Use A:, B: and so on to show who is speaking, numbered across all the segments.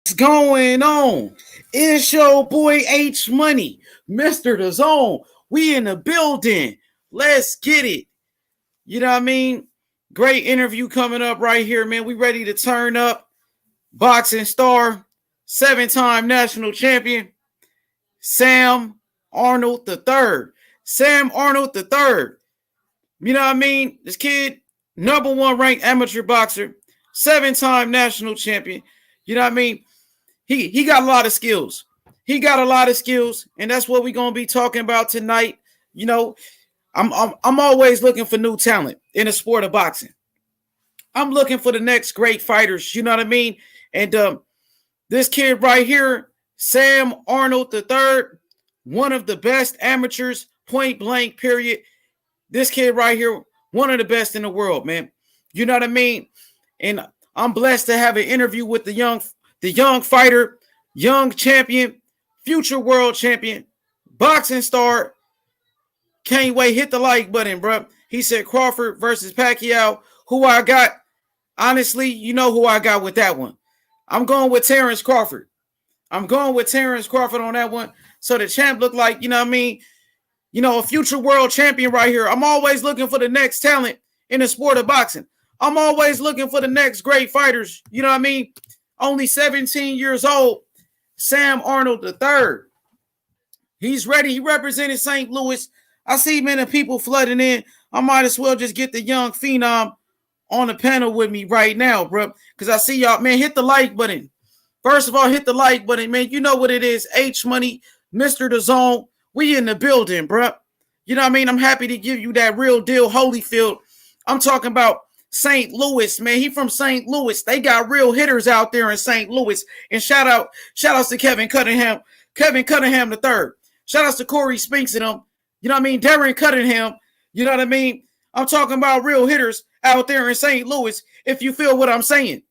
A: What's going on? It's your boy H Money, Mr. The Zone. We in the building. Let's get it. You know what I mean? Great interview coming up right here, man. We ready to turn up. Boxing star, seven-time national champion, Sam Arnold III. Sam Arnold III. You know what I mean? This kid, number one ranked amateur boxer, seven-time national champion. You know what I mean? He got a lot of skills. He got a lot of skills, and that's what we're gonna be talking about tonight. You know, I'm always looking for new talent in the sport of boxing. I'm looking for the next great fighters. You know what I mean? And this kid right here, Sam Arnold III, one of the best amateurs, point blank. Period. This kid right here, one of the best in the world, man. You know what I mean? And I'm blessed to have an interview with the young fighter, young champion, future world champion, boxing star. Can't wait. Hit the like button, bro. He said Crawford versus Pacquiao. Who I got? Honestly, you know who I got with that one. I'm going with Terrence Crawford. I'm going with Terrence Crawford on that one. So the champ looked like, you know what I mean? You know, a future world champion right here. I'm always looking for the next talent in the sport of boxing. I'm always looking for the next great fighters. You know what I mean? Only 17 years old. Sam Arnold III. He's ready. He represented St. Louis. I see many people flooding in. I might as well just get the young phenom on the panel with me right now, bro. Because I see y'all, man, hit the like button. First of all, hit the like button, man. You know what it is. H Money, Mr. The Zone. We in the building, bro. You know what I mean? I'm happy to give you that real deal Holyfield. I'm talking about St. Louis, man. He from St. Louis. They got real hitters out there in St. Louis. And shout outs to Kevin Cunningham the third. Shout outs to Corey Spinks and them. You know what I mean? Darren Cunningham. You know what I mean? I'm talking about real hitters out there in St. Louis, if you feel what I'm saying.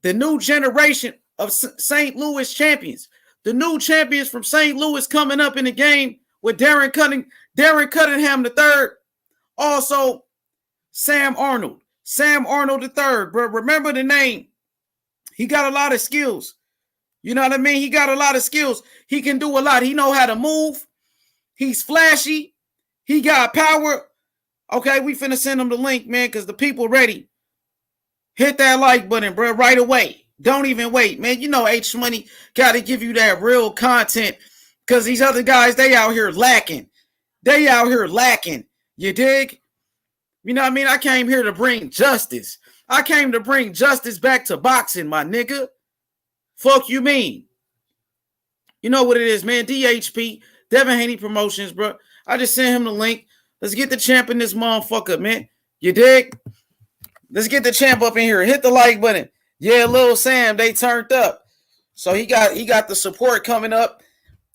A: The new generation of St. Louis champions. The new champions from St. Louis coming up in the game with Darren Cunningham III. Also, Sam Arnold. Sam Arnold III, bro. Remember the name. He got a lot of skills. You know what I mean? He got a lot of skills. He can do a lot. He know how to move. He's flashy. He got power. Okay, we finna send him the link, man, because the people ready. Hit that like button, bro, right away. Don't even wait, man. You know H Money got to give you that real content because these other guys, they out here lacking. They out here lacking. You dig? You know what I mean? I came here to bring justice. I came to bring justice back to boxing, my nigga. Fuck you mean? You know what it is, man. DHP, Devin Haney Promotions, bro. I just sent him the link. Let's get the champ in this motherfucker, man. You dig? Let's get the champ up in here. Hit the like button. Yeah, Lil Sam, they turned up. So he got the support coming up.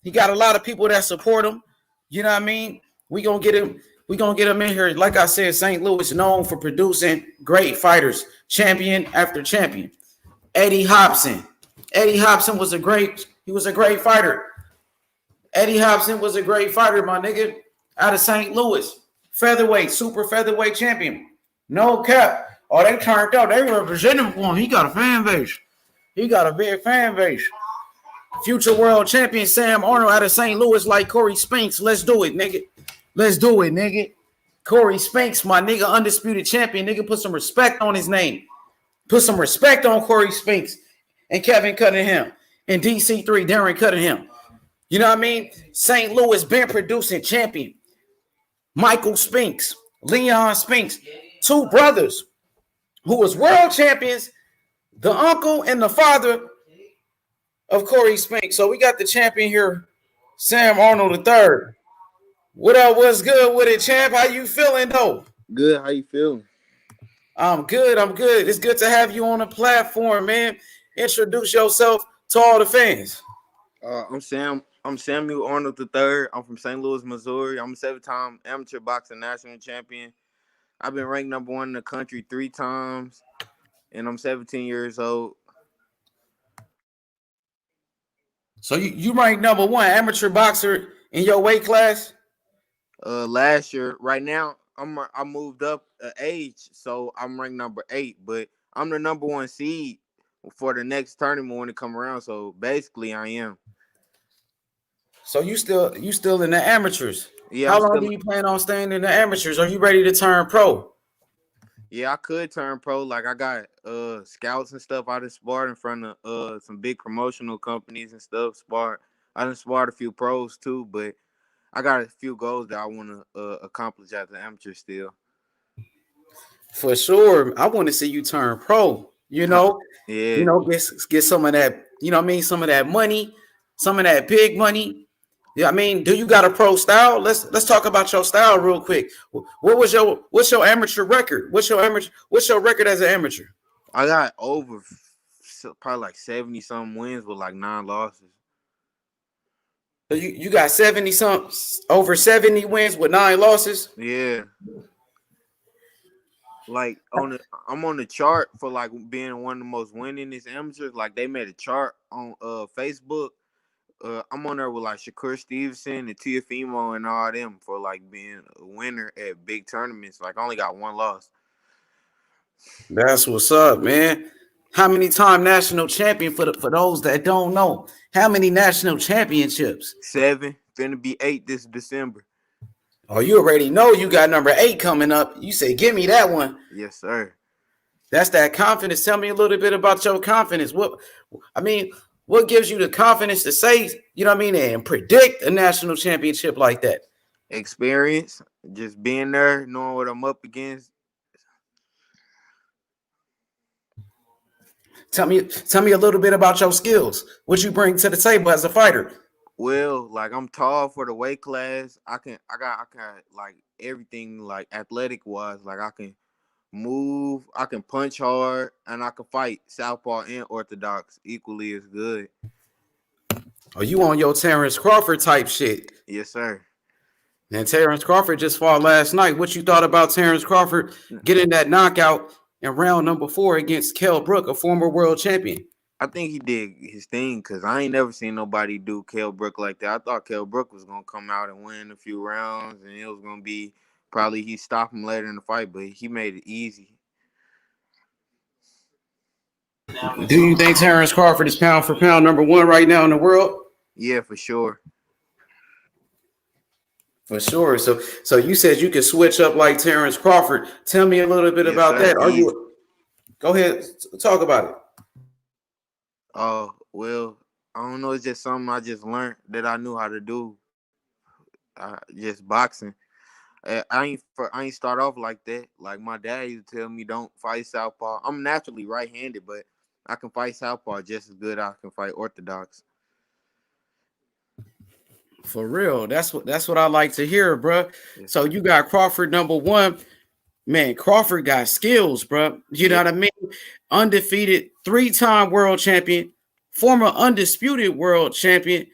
A: He got a lot of people that support him. You know what I mean? We gonna get him in here. Like I said, St. Louis known for producing great fighters, champion after champion. Eddie Hobson. Eddie Hobson was a great fighter. Eddie Hobson was a great fighter, my nigga, out of St. Louis. Featherweight, super featherweight champion. No cap. Oh, they turned out. They represented him. He got a fan base. He got a big fan base. Future world champion Sam Arnold out of St. Louis like Corey Spinks. Let's do it, nigga. Let's do it, nigga. Corey Spinks, my nigga, undisputed champion. Nigga, put some respect on his name. Put some respect on Corey Spinks and Kevin Cunningham and DC3, Darren Cunningham. You know what I mean? St. Louis been producing champion. Michael Spinks, Leon Spinks, two brothers who was world champions, the uncle and the father of Corey Spinks. So we got the champion here, Sam Arnold III. What up? What's good with it, champ? How you feeling, though?
B: Good. How you feeling?
A: I'm good. It's good to have you on the platform, man. Introduce yourself to all the fans.
B: I'm Samuel Arnold III. I'm from St. Louis, Missouri. I'm a seven-time amateur boxing national champion. I've been ranked number one in the country 3 times, and I'm 17 years old.
A: So you ranked number one amateur boxer in your weight class?
B: Last year, right now, I moved up age, so I'm ranked number 8, but I'm the number one seed for the next tournament when it come around. So basically, I am.
A: So you still in the amateurs?
B: Yeah,
A: How
B: I'm
A: long
B: still.
A: do you plan on staying in the amateurs? Are you ready to turn pro?
B: Yeah, I could turn pro. Like I got scouts and stuff. I done sparred in front of some big promotional companies and stuff. Sparred. I done sparred a few pros too, but I got a few goals that I want to accomplish as an amateur still.
A: For sure. I want to see you turn pro.
B: Yeah,
A: Get some of that, what I mean, some of that money, some of that big money. Yeah, I mean, do you got a pro style? Let's talk about your style real quick. What's your amateur record? What's your record as an amateur?
B: I got over probably like 70 something wins with like 9 losses.
A: So you got 70 some over 70 wins with 9 losses.
B: Yeah, like I'm on the chart for like being one of the most winningest amateurs. Like they made a chart on Facebook. I'm on there with like Shakur Stevenson and Tiafimo and all them for like being a winner at big tournaments. Like I only got one loss.
A: That's what's up, man. How many time national champion for those that don't know? How many national championships?
B: 7, finna be 8 this December.
A: Oh, you already know you got number 8 coming up. You say, give me that one.
B: Yes, sir.
A: That's that confidence. Tell me a little bit about your confidence. I mean, what gives you the confidence to say, what I mean, and predict a national championship like that?
B: Experience, just being there, knowing what I'm up against.
A: Tell me a little bit about your skills. What you bring to the table as a fighter.
B: Well, like I'm tall for the weight class. I got like everything like athletic wise. Like I can move, I can punch hard, and I can fight southpaw and orthodox equally as good.
A: Are you on your Terrence Crawford type shit?
B: Yes, sir.
A: And Terrence Crawford just fought last night. What you thought about Terrence Crawford getting that knockout in round number 4 against Kell Brook, a former world champion?
B: I think he did his thing because I ain't never seen nobody do Kell Brook like that. I thought Kell Brook was gonna come out and win a few rounds, and it was gonna be probably he stopped him later in the fight, but he made it easy.
A: Do you think Terrence Crawford is pound for pound number 1 right now in the world?
B: Yeah, for sure.
A: For sure. So you said you could switch up like Terrence Crawford. Tell me a little bit
B: Yes,
A: about
B: sir.
A: that. Are
B: Easy.
A: you Go ahead, talk about it.
B: Oh well, I don't know. It's just something I just learned that I knew how to do. Just boxing. I ain't start off like that. Like my dad used to tell me, don't fight southpaw. I'm naturally right-handed, but I can fight southpaw just as good as I can fight orthodox.
A: For real. That's what I like to hear, bro.
B: Yes,
A: So
B: sir.
A: you got Crawford number 1. Man, Crawford got skills, bro. You know
B: Yeah,
A: what I mean? Undefeated, 3-time world champion, former undisputed world champion.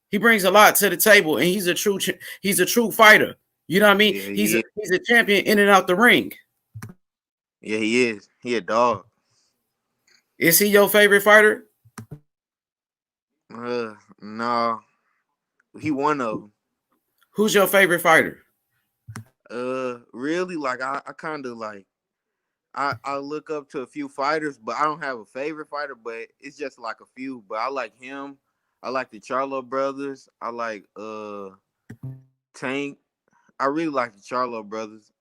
A: He brings a lot to the table, and he's a true fighter. You know what I mean?
B: yeah,
A: He's
B: he
A: a,
B: is.
A: he's a champion in and out the ring.
B: Yeah, he is. He a dog.
A: Is he your favorite fighter?
B: No, he one of them.
A: Who's your favorite fighter?
B: Really, like I kind of like I look up to a few fighters, but I don't have a favorite fighter. But it's just like a few. But I like him. I like the Charlo brothers. I like Tank. I really like the Charlo brothers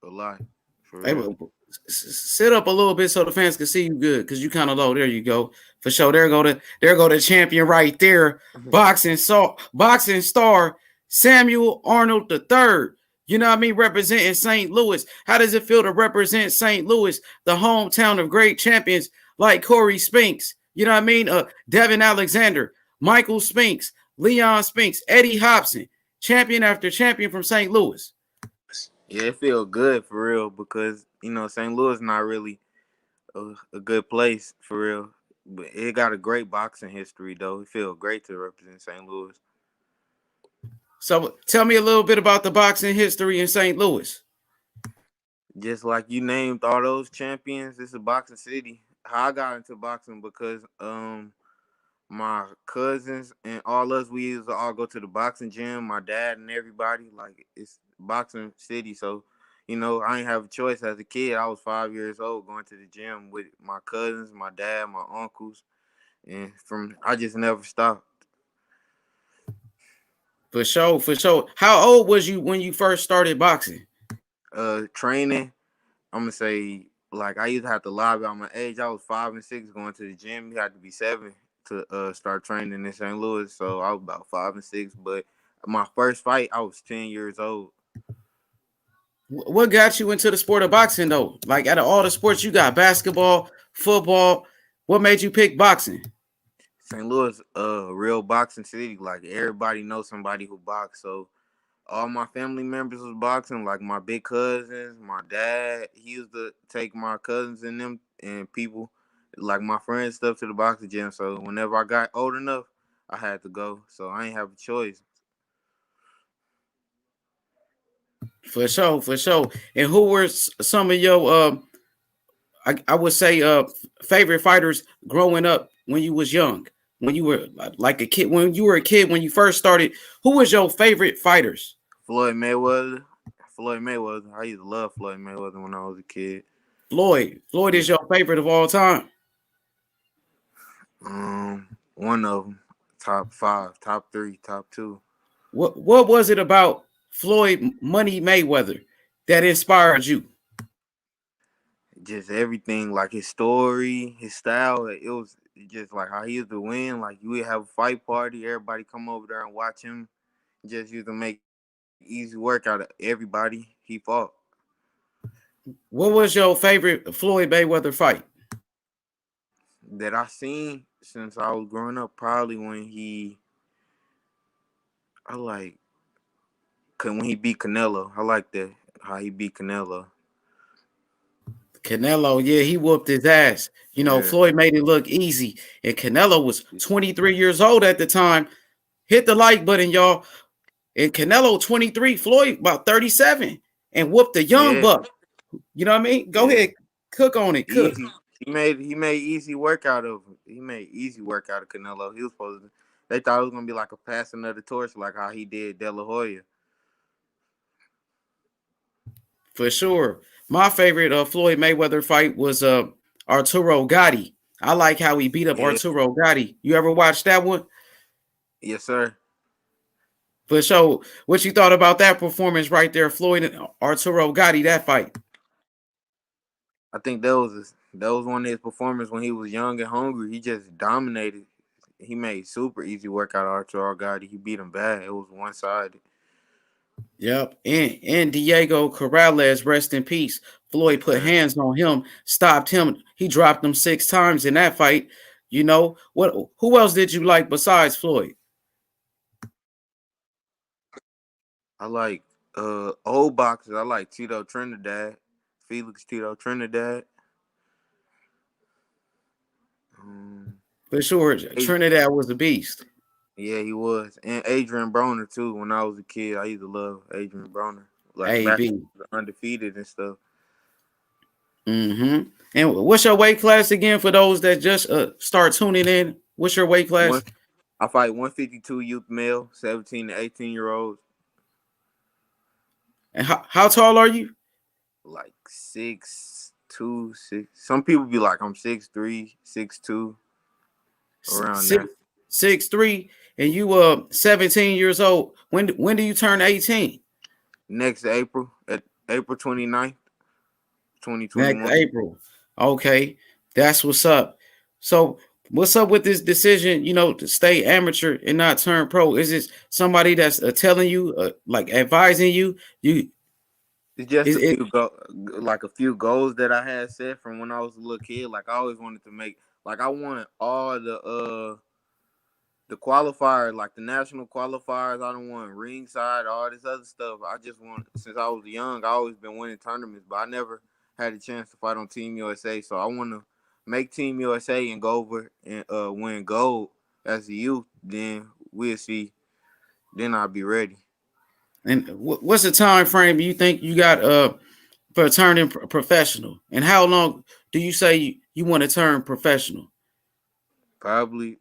B: a lot, for
A: Hey,
B: real.
A: sit up a little bit so the fans can see you good, because you kind of low. There you go. For sure. There go the champion right there. Boxing star Samuel Arnold III. You know what I mean? Representing St. Louis. How does it feel to represent St. Louis, the hometown of great champions like Corey Spinks? You know what I mean? Devin Alexander, Michael Spinks, Leon Spinks, Eddie Hobson, champion after champion from St. Louis.
B: Yeah, it feel good for real because St. Louis not really a good place for real, but it got a great boxing history though. It feel great to represent St. Louis.
A: So tell me a little bit about the boxing history in St. Louis.
B: Just like you named all those champions, it's a boxing city. How I got into boxing because my cousins and all us, we used to all go to the boxing gym. My dad and everybody, like it's boxing city. So I ain't have a choice as a kid. I was 5 years old going to the gym with my cousins, my dad, my uncles, and I just never stopped.
A: For sure, for sure. How old was you when you first started boxing?
B: Training, I'm gonna say like I used to have to lie about my age. I was 5 and 6 going to the gym. You had to be 7 to start training in St. Louis. So I was about 5 and 6. But my first fight, I was 10 years old.
A: What got you into the sport of boxing though? Like out of all the sports you got, basketball, football, what made you pick boxing?
B: St. Louis, real boxing city. Like everybody knows somebody who boxed. So all my family members was boxing. Like my big cousins, my dad, he used to take my cousins and them and people, like my friends, stuff to the boxing gym. So whenever I got old enough, I had to go. So I ain't have a choice.
A: For sure, for sure. And who were some of your I would say favorite fighters growing up when you was young? When you were like a kid, when you were a kid, when you first started, who was your favorite fighters?
B: Floyd Mayweather. Floyd Mayweather. I used to love Floyd Mayweather when I was a kid.
A: Floyd. Floyd
B: Yeah.
A: is your favorite of all time.
B: One of them. Top 5, top 3, top 2.
A: What was it about Floyd Money Mayweather that inspired you?
B: Just everything, like his story, his style. It was just like how he used to win. Like you would have a fight party, everybody come over there and watch him. Just used to make easy work out of everybody he fought.
A: What was your favorite Floyd Mayweather fight?
B: That I seen since I was growing up, probably I like when he beat Canelo. I like that how he beat Canelo.
A: Canelo, yeah, he whooped his ass. You know,
B: Yeah,
A: Floyd made it look easy. And Canelo was 23 years old at the time. Hit the like button, y'all. And Canelo 23, Floyd about 37, and whooped the young
B: yeah,
A: buck. You know what I mean? Go
B: yeah.
A: ahead, cook on it, cook.
B: Easy. He made easy work out of him. He made easy work out of Canelo. He was supposed to. They thought it was gonna be like a passing of the torch, like how he did De La Hoya.
A: For sure. My favorite Floyd Mayweather fight was Arturo Gotti. I like how he beat up
B: Yeah,
A: Arturo Gotti. You ever watched that one?
B: yes, sir.
A: For sure. What you thought about that performance right there, Floyd and Arturo Gotti, that fight?
B: I think that was one of his performances when he was young and hungry. He just dominated. He made super easy work out of Arturo Gotti. He beat him bad. It was one sided.
A: Yep. And Diego Corrales, rest in peace. Floyd
B: Yes,
A: put
B: sir.
A: hands on him, stopped him. He dropped him 6 times in that fight. You know what? Who else did you like besides Floyd?
B: I like old boxers. I like Tito Trinidad, Felix Tito Trinidad. Um,
A: For sure,
B: Ad-
A: Trinidad was a beast.
B: yeah, he was, and Adrian Broner too. When I was a kid, I used to love Adrian Broner, like back
A: AB.
B: when he was undefeated and stuff.
A: Mm-hmm. And what's your weight class again for those that just start tuning in? What's your weight
B: One,
A: class?
B: I fight 152 youth male, 17 to 18-year-olds,
A: And how tall are you?
B: like 6'2", 6. Some people be like I'm 6'3", 6'2", around
A: Six
B: there.
A: 6'3", and you 17 years old. When do you turn 18?
B: Next April, at April 29th,
A: Next
B: 2021.
A: April. Okay, that's what's up. So what's up with this decision? You know, to stay amateur and not turn pro? Is it somebody that's telling you, like advising you? You
B: It's just
A: is
B: a
A: it?
B: few goals that I had set from when I was a little kid. Like I always wanted to make, like I wanted all the qualifiers, like the national qualifiers. I don't want ringside, all this other stuff. I just want, since I was young, I always been winning tournaments, but I never had a chance to fight on Team USA. So I want to make Team USA and go over and win gold as a youth. Then we'll see. Then I'll be ready.
A: And what's the time frame you think you got for turning professional? And how long do you say you want to turn professional?
B: Probably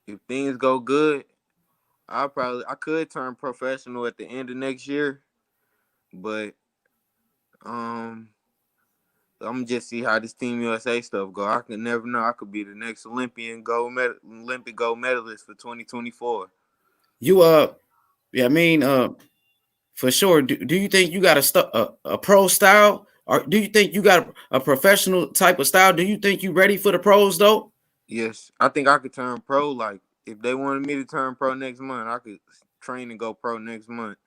B: if things go good, I could turn professional at the end of next year, but Um, I'm just see how this Team USA stuff go. I could never know. I could be the next Olympic gold medalist for 2024.
A: You yeah, I mean for sure. Do you think you got a pro style, or do you think you got a professional type of style? Do you think you ready for the pros though?
B: Yes, I think I could turn pro. Like if they wanted me to turn pro next month, I could train and go pro next month.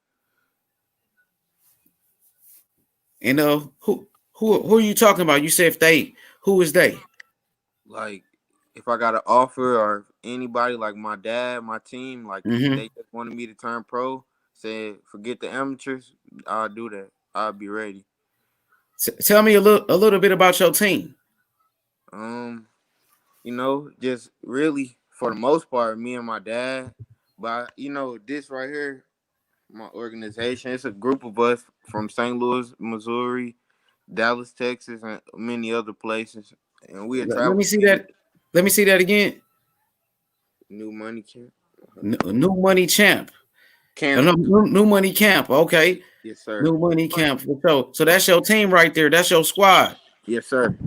A: And who are you talking about? You said if they, who is they?
B: Like if I got an offer or anybody like my dad, my team, like if
A: Mm-hmm.
B: they just wanted me to turn pro, said forget the amateurs, I'll do that. I'll be ready.
A: Tell me a little bit about your team.
B: Um, just really for the most part, me and my dad. But this right here, my organization, it's a group of us from St. Louis, Missouri, Dallas, Texas, and many other places. And we'll
A: Let
B: travel
A: me
B: to
A: see
B: many
A: that. Let me see that again.
B: new money camp.
A: New money champ.
B: Camp.
A: New money camp. Okay.
B: Yes, sir.
A: New money camp. So that's your team right there. That's your squad.
B: Yes, sir.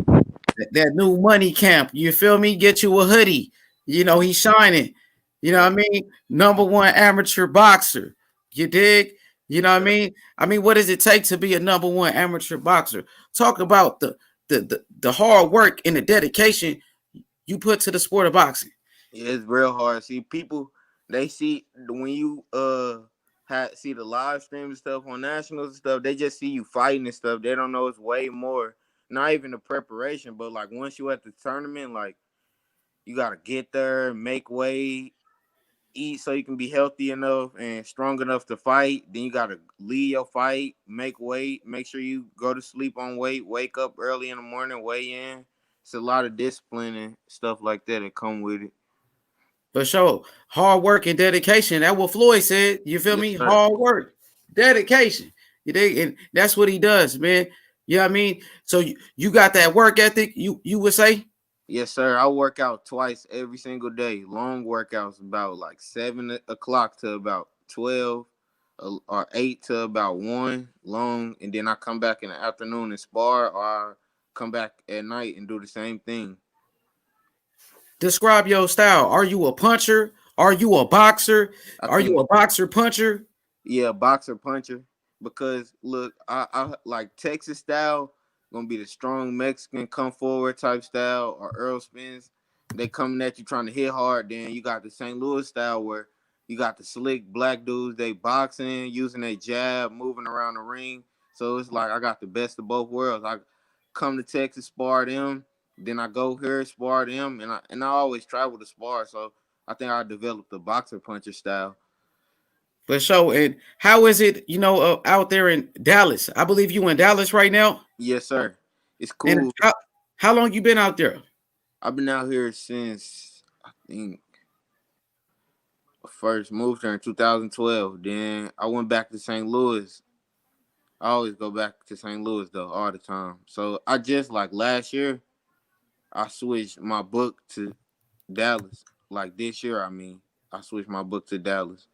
A: That new money camp. You feel me? Get you a hoodie. He's shining. You know
B: Yes,
A: what I mean? Number one amateur boxer. You dig? You know what I
B: sir.
A: mean? I mean, what does it take to be a number one amateur boxer? Talk about the hard work and the dedication you put to the sport of boxing.
B: Yeah, it's real hard. See, people they see when you see the live stream and stuff on nationals and stuff. They just see you fighting and stuff. They don't know it's way more. Not even the preparation, but like once you at the tournament, like you gotta get there, make weight, eat so you can be healthy enough and strong enough to fight. Then you gotta lead your fight, make weight, make sure you go to sleep on weight, wake up early in the morning, weigh in. It's a lot of discipline and stuff like that come with it.
A: For sure. Hard work and dedication. That's what Floyd said. You feel
B: Yes,
A: me?
B: sir.
A: Hard work, dedication. You dig? And that's what he does, man. You know what I mean? So you got that work ethic, you would say?
B: Yes, sir. I work out twice every single day. Long workouts, about like 7 o'clock to about 12, or 8 to about 1. Long, and then I come back in the afternoon and spar, or I come back at night and do the same thing.
A: Describe your style. Are you a puncher? Are you a boxer?
B: I
A: Are you
B: think
A: a boxer puncher?
B: Yeah, boxer puncher. Because look, I like Texas style, gonna be the strong Mexican come forward type style, or Earl spins. They coming at you trying to hit hard. Then you got the St. Louis style where you got the slick black dudes. They boxing, using a jab, moving around the ring. So it's like I got the best of both worlds. I come to Texas, spar them. Then I go here, spar them, and I always travel to spar. So I think I developed the boxer puncher style.
A: For sure. And how is it, out there in Dallas? I believe you in Dallas right now.
B: Yes, sir. It's
A: And
B: cool.
A: how long you been out there?
B: I've been out here since I think I first moved here in 2012. Then I went back to St. Louis. I always go back to St. Louis though all the time. So I just like last year I switched my book to Dallas. Like this year, I mean, I switched my book to Dallas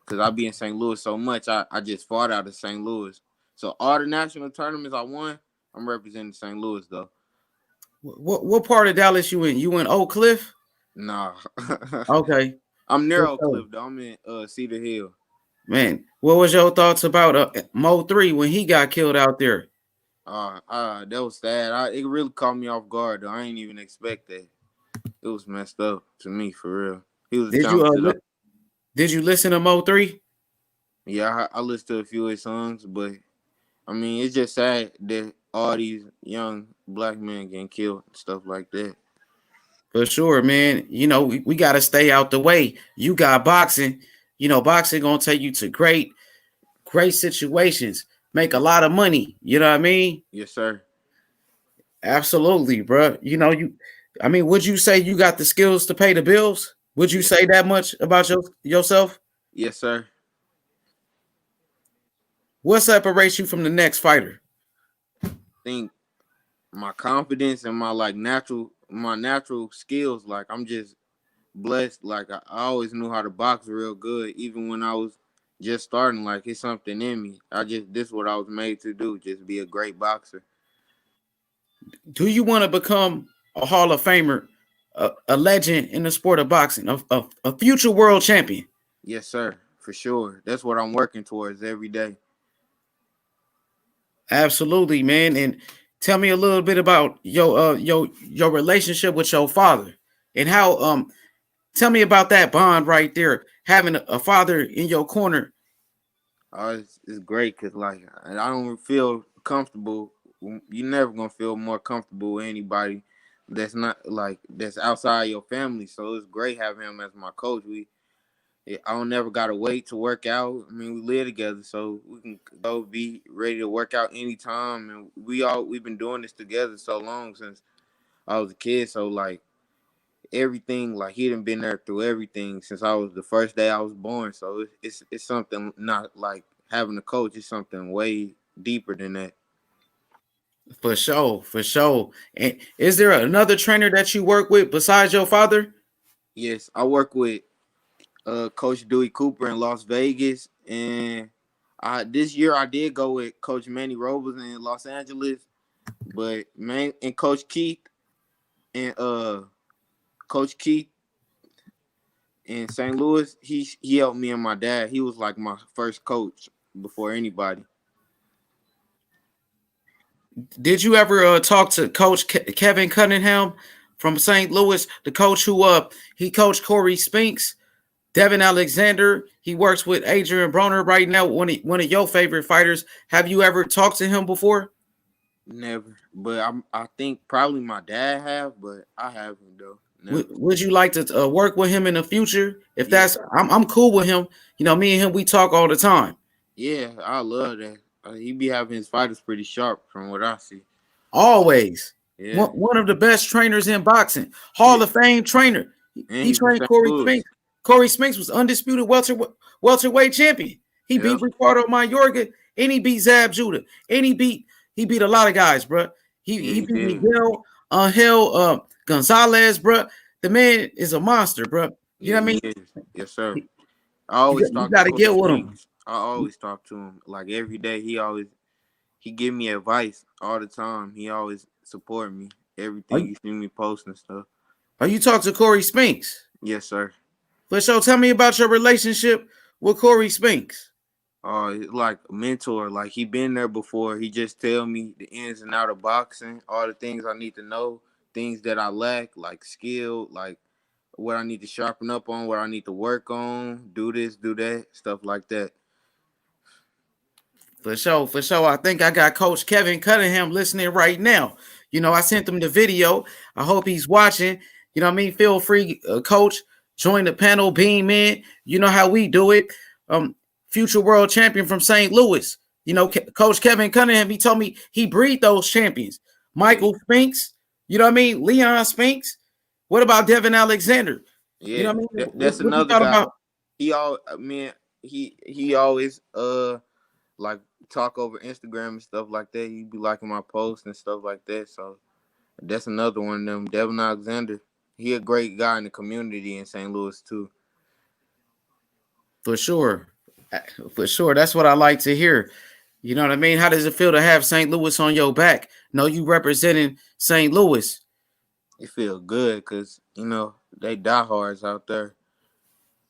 B: because I be in St. Louis so much. I just fought out of St. Louis. So all the national tournaments I won, I'm representing St. Louis though.
A: What part of Dallas you in? You in Oak Cliff?
B: Nah,
A: Okay.
B: I'm near
A: For
B: Oak
A: sure.
B: Cliff though. I'm in Cedar Hill.
A: Man, what was your thoughts about Mo 3 when he got killed out there?
B: That was sad. It really caught me off guard. Though. I ain't even expect that. It was messed up to me for real. He was
A: Did you
B: talented.
A: did you listen to Mo 3?
B: Yeah, I listened to a few of his songs, but I mean, it's just sad that all these young black men getting killed and stuff like that.
A: For sure, man. We got to stay out the way. You got boxing. Boxing gonna take you to great situations. Make a lot of money. You know what I mean?
B: Yes, sir.
A: Absolutely, bro. I mean, would you say you got the skills to pay the bills? Would you
B: Yes,
A: say that much about yourself?
B: yes, sir.
A: What separates you from the next fighter?
B: Think my confidence and my natural skills. I'm just blessed. I always knew how to box real good, even when I was just starting. Like it's something in me. This is what I was made to do. Just be a great boxer.
A: Do you want to become a Hall of Famer, a legend in the sport of boxing, a future world champion?
B: Yes, sir, for sure. That's what I'm working towards every day.
A: Absolutely, man. And tell me a little bit about your relationship with your father and how tell me about that bond right there, having a father in your corner.
B: It's great because like I don't feel comfortable. You're never gonna feel more comfortable with anybody that's not like that's outside your family. So it's great having him as my coach. I don't never gotta wait to work out. I mean, we live together, so we can go be ready to work out anytime. And we've been doing this together so long since I was a kid. So like everything, like he done been there through everything since I was the first day I was born. So it's something not like having a coach. It's something way deeper than that.
A: For sure, for sure. And is there another trainer that you work with besides your father?
B: Yes, I work with Coach Dewey Cooper in Las Vegas, and this year I did go with Coach Manny Robles in Los Angeles, but man, and and Coach Keith in St. Louis, he helped me and my dad. He was like my first coach before anybody.
A: Did you ever talk to Coach Kevin Cunningham from St. Louis, the coach who he coached Corey Spinks, Devin Alexander? He works with Adrian Broner right now, one of your favorite fighters. Have you ever talked to him before?
B: Never, but I think probably my dad have, but I haven't though. Never.
A: Would you like to work with him in the future? If
B: Yeah,
A: that's, I'm cool with him. You know, me and him, we talk all the time.
B: yeah, I love that. He be having his fighters pretty sharp from what I see. So
A: Always.
B: yeah,
A: One of the best trainers in boxing,
B: yeah,
A: Hall of Fame trainer.
B: and
A: He
B: he from
A: trained
B: St.
A: Corey
B: Louis.
A: Spinks. Corey Spinks was undisputed welterweight champion. He
B: Yeah,
A: beat Ricardo Mayorga and he beat Zab Judah. And he beat a lot of guys, bro.
B: yeah,
A: He
B: he
A: beat
B: did.
A: Miguel Angel Gonzalez, bro. The man is a monster, bro. You
B: Yeah,
A: know what I
B: he
A: mean?
B: is. Yes, sir. I always
A: You
B: talk to
A: got to
B: Coach
A: get with him.
B: Spinks. I always talk to him like every day. He give me advice all the time. He always support me.
A: Are
B: Everything
A: you,
B: you see me post and stuff.
A: are you talk to Corey Spinks?
B: Yes, sir.
A: For sure. Tell me about your relationship with Corey Spinks.
B: Like a mentor. Like he been there before. He just tell me the ins and out of boxing, all the things I need to know, things that I lack, like skill, like what I need to sharpen up on, what I need to work on, do this, do that, stuff like that.
A: For sure, for sure. I think I got Coach Kevin Cunningham listening right now. You know, I sent him the video. I hope he's watching. You know what I mean? Feel free, Coach, join the panel, beam in. You know how we do it. Um, Future world champion from St. Louis. You know, Coach Kevin Cunningham, he told me he breed those champions.
B: Yeah,
A: Michael Spinks, you know what I mean? Leon Spinks. What about Devin Alexander? You
B: yeah.
A: know what I mean?
B: That's
A: What you
B: another
A: thought
B: guy.
A: about?
B: He all, I mean, he always like talk over Instagram and stuff like that. He be liking my posts and stuff like that. So that's another one of them. Devin Alexander. He a great guy in the community in St. Louis too.
A: For sure. For sure. That's what I like to hear. You know what I mean? How does it feel to have St. Louis on your back? No, you representing St. Louis.
B: It feel good because they diehards out there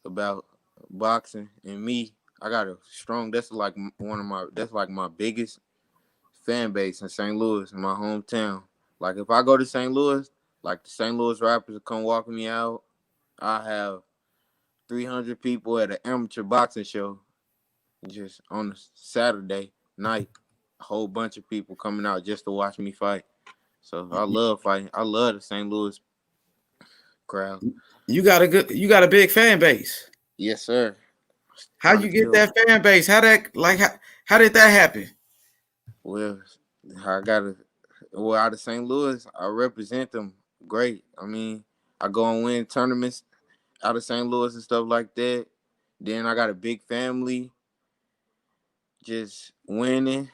B: about boxing, and me, I got a strong. That's like one of my. That's like my biggest fan base in St. Louis, in my hometown. Like if I go to St. Louis, like the St. Louis Raptors will come walking me out. I have 300 people at an amateur boxing show just on a Saturday night. A whole bunch of people coming out just to watch me fight. So I love fighting. I love the St. Louis crowd.
A: You got a big fan base.
B: Yes, sir.
A: How
B: Trying
A: you
B: to
A: get
B: build.
A: that fan base? How did that happen?
B: Well, I gotta. Well, out of St. Louis, I represent them great. I mean, I go and win tournaments out of St. Louis and stuff like that. Then I got a big family, just winning,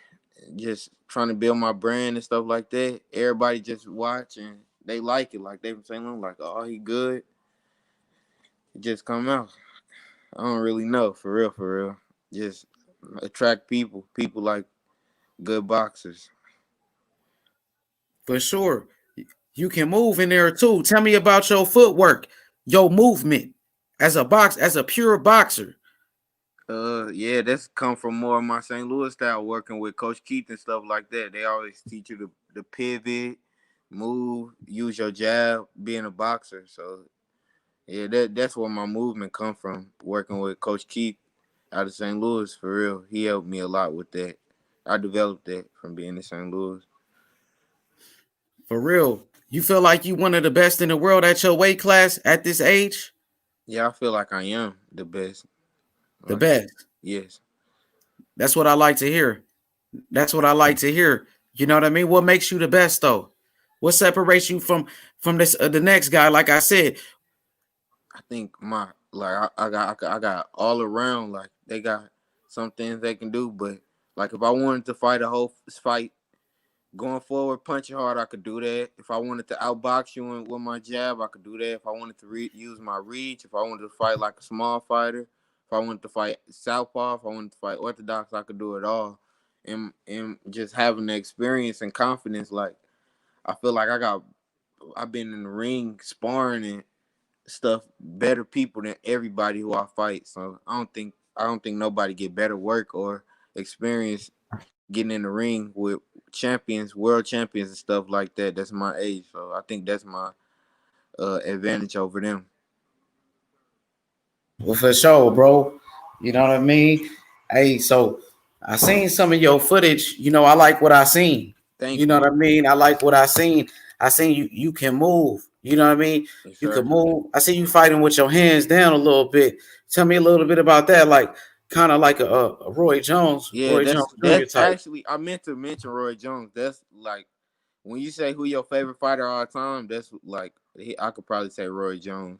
B: just trying to build my brand and stuff like that. Everybody just watch and they like it. Like they from St. Louis, like, oh, he good. It just come out. I don't really know, for real, for real. Just attract people like good boxers.
A: For sure. You can move in there too. Tell me about your footwork, your movement as a pure boxer.
B: Yeah, that's come from more of my St. Louis style, working with Coach Keith and stuff like that. They always teach you to pivot, move, use your jab, being a boxer. So yeah, that's where my movement come from. Working with Coach Keith out of St. Louis, for real. He helped me a lot with that. I developed that from being in St. Louis.
A: For real. You feel like you one of the best in the world at your weight class at this age?
B: Yeah, I feel like I am the best.
A: The
B: Like,
A: best.
B: yes.
A: That's what I like to hear. That's what I like to hear. You know what I mean? What makes you the best though? What separates you from this the next guy? Like I said,
B: I think my like I got all around, like they got some things they can do, but like if I wanted to fight a whole fight going forward, punching hard, I could do that. If I wanted to outbox you with my jab, I could do that. If I wanted to use my reach, if I wanted to fight like a small fighter, if I wanted to fight southpaw, if I wanted to fight orthodox, I could do it all. And just having the experience and confidence, like I feel like I've been in the ring sparring and stuff better people than everybody who I fight. So I don't think nobody get better work or experience getting in the ring with champions, world champions and stuff like that. That's my age. So I think that's my advantage over them.
A: well, for sure, bro. You know what I mean? Hey, so I seen some of your footage. You know, I like what I seen. You
B: Thank
A: know
B: you.
A: what I mean? I like what I seen. I seen you can move. You know what I mean?
B: Yes,
A: You can
B: sir.
A: move. I see you fighting with your hands down a little bit. Tell me a little bit about that, like kind of like a
B: Yeah,
A: Roy Jones
B: that's
A: Jr. type.
B: actually I meant to mention Roy Jones. That's like when you say who your favorite fighter all time, that's like I could probably say Roy Jones.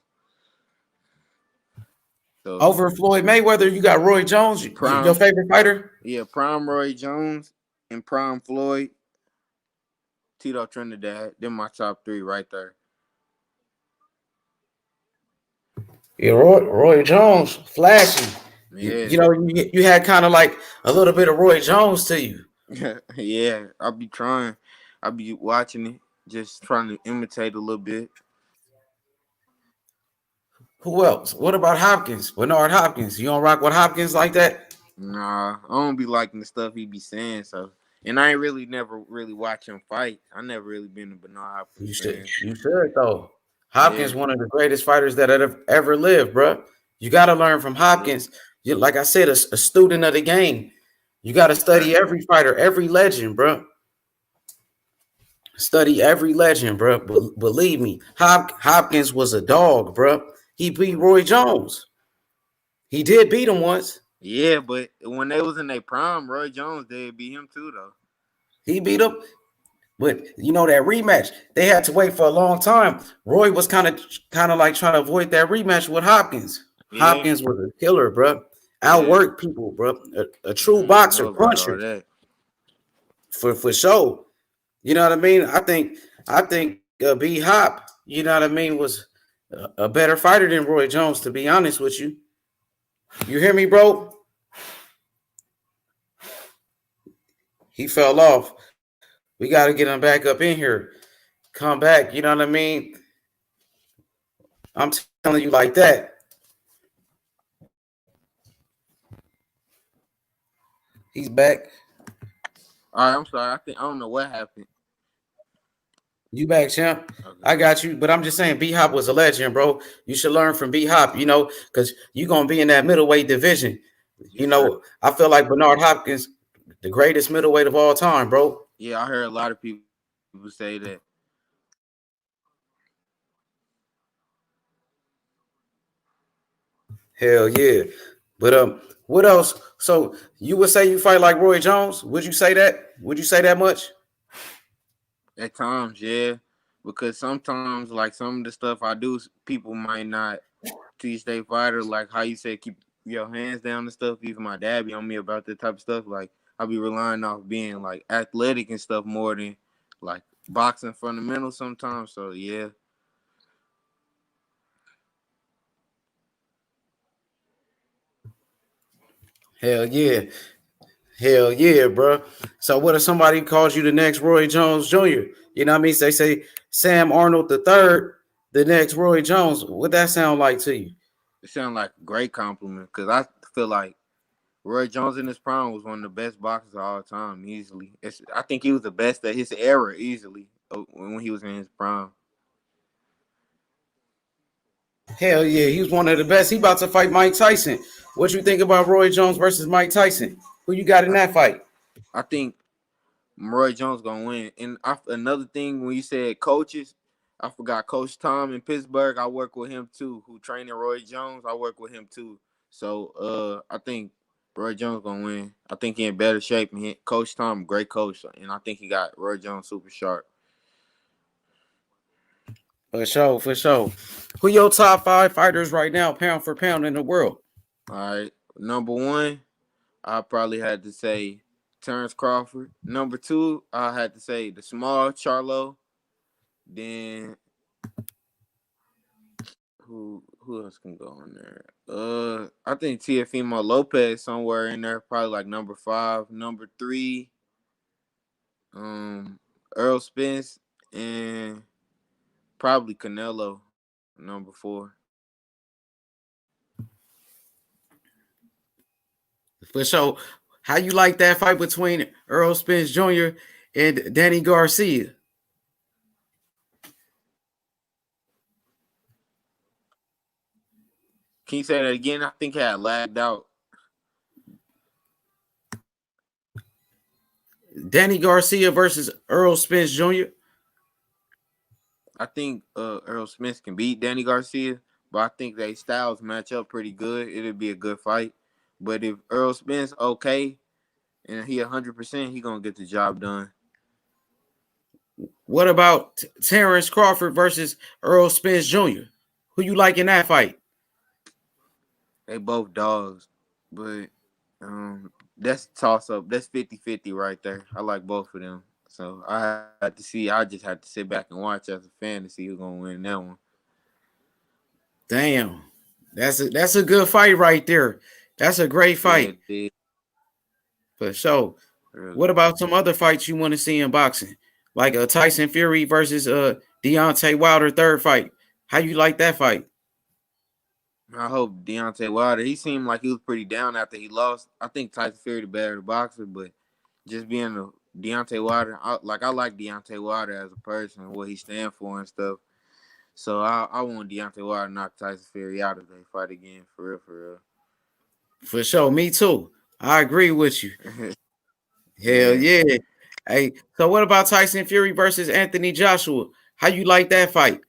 B: So
A: Over Floyd Mayweather, you got Roy Jones, your
B: prime,
A: favorite fighter.
B: yeah, prime Roy Jones and prime Floyd, Tito Trinidad. They're my top three right there.
A: Yeah, Roy Jones, flashy. You
B: Yeah.
A: know, you had kind of like a little bit of Roy Jones to you.
B: Yeah, I'll be trying. I'll be watching it, just trying to imitate a little bit.
A: Who else? What about Hopkins? Bernard Hopkins. You don't rock with Hopkins like that?
B: Nah, I don't be liking the stuff he be saying. So, and I ain't really never really watch him fight. I never really been a Bernard Hopkins
A: You should.
B: fan.
A: You should though.
B: Yeah,
A: Hopkins, one of the greatest fighters that have ever lived, bro. You got to learn from
B: yeah,
A: Hopkins. Like I said, a student of the game. You got to
B: yes, sir.
A: study every fighter, every legend, bro. Study every legend, bro. Believe me, Hopkins was a dog, bro. He beat Roy Jones. He did beat him once.
B: Yeah, but when they was in their prime, Roy Jones did beat him too, though.
A: He beat him. But you know that rematch, they had to wait for a long time. Roy was kind of like trying to avoid that rematch with Hopkins.
B: Yeah,
A: Hopkins was a killer, bro.
B: yeah.
A: Outworked people, bro. A true
B: I ain't
A: boxer,
B: know about all
A: puncher
B: that.
A: for sure. You know what I mean? I think B Hop, you know what I mean, was a better fighter than Roy Jones. To be honest with you, you hear me, bro? He fell off. We got to get him back up in here. Come back. You know what I mean? I'm telling you like that. He's back.
B: All right, I'm sorry. I don't know what happened.
A: You back, champ.
B: Okay.
A: I got you, but I'm just saying, B Hop was a legend, bro. You should learn from B Hop, because you're gonna be in that middleweight division.
B: Yes, sir.
A: I feel like Bernard Hopkins, the greatest middleweight of all time, bro.
B: Yeah, I heard a lot of people say that.
A: Hell yeah. But what else? So you would say you fight like Roy Jones? Would you say that? Would you say that much?
B: At times, yeah, because sometimes, like some of the stuff I do, people might not teach their fighter, like how you say keep your hands down and stuff. Even my dad be on me about that type of stuff. Like I be relying off being like athletic and stuff more than like boxing fundamentals sometimes. So yeah,
A: Hell yeah. Hell yeah, bro. So what if somebody calls you the next Roy Jones Jr.? You know what I mean? They say Sam Arnold the third, the next Roy Jones. What that sound like to you?
B: It sounds like a great compliment because I feel like Roy Jones in his prime was one of the best boxers of all time, easily. I think he was the best at his era, easily, when he was in his prime.
A: Hell yeah, he was one of the best. He about to fight Mike Tyson. What you think about Roy Jones versus Mike Tyson? Who you got in
B: I,
A: that fight?
B: I think Roy Jones gonna win. And another thing, when you said coaches, I forgot Coach Tom in Pittsburgh. I work with him too. Who training Roy Jones? I work with him too. So I think Roy Jones gonna win. I think he in better shape. And Coach Tom, great coach, and I think he got Roy Jones super sharp.
A: For sure, for sure. Who your top five fighters right now, pound for pound in the world?
B: All right, number one, I probably had to say Terrence Crawford. Number two, I had to say the small Charlo. Then who else can go in there? I think Teofimo Lopez somewhere in there, probably like number five. Number three, Earl Spence, and probably Canelo, number four.
A: For sure. How you like that fight between Earl Spence Jr. and Danny Garcia?
B: Can you say that again? I think I had lagged out.
A: Danny Garcia versus Earl Spence Jr.
B: I think Earl Spence can beat Danny Garcia, but I think they styles match up pretty good. It'll be a good fight. But if Earl Spence okay and he 100%, he gonna get the job done.
A: What about Terrence Crawford versus Earl Spence Jr.? Who you like in that fight?
B: They both dogs, but that's a toss up. That's 50-50 right there. I like both of them. So I had to see. I just had to sit back and watch as a fan to see who's gonna win that one.
A: Damn, that's a good fight right there. That's a great
B: Yeah,
A: fight
B: it
A: for sure.
B: really.
A: What about some other fights you want to see in boxing, like a Tyson Fury versus Deontay Wilder third fight? How you like that fight?
B: I hope Deontay Wilder. He seemed like he was pretty down after he lost. I think Tyson Fury the better boxer, but just being a Deontay Wilder, I like Deontay Wilder as a person, what he stand for and stuff. So I want Deontay Wilder to knock Tyson Fury out if they fight again, for real,
A: For sure, me too. I agree with you.
B: for real.
A: Hell
B: Yeah,
A: yeah. Hey, so what about Tyson Fury versus Anthony Joshua? How you like that fight?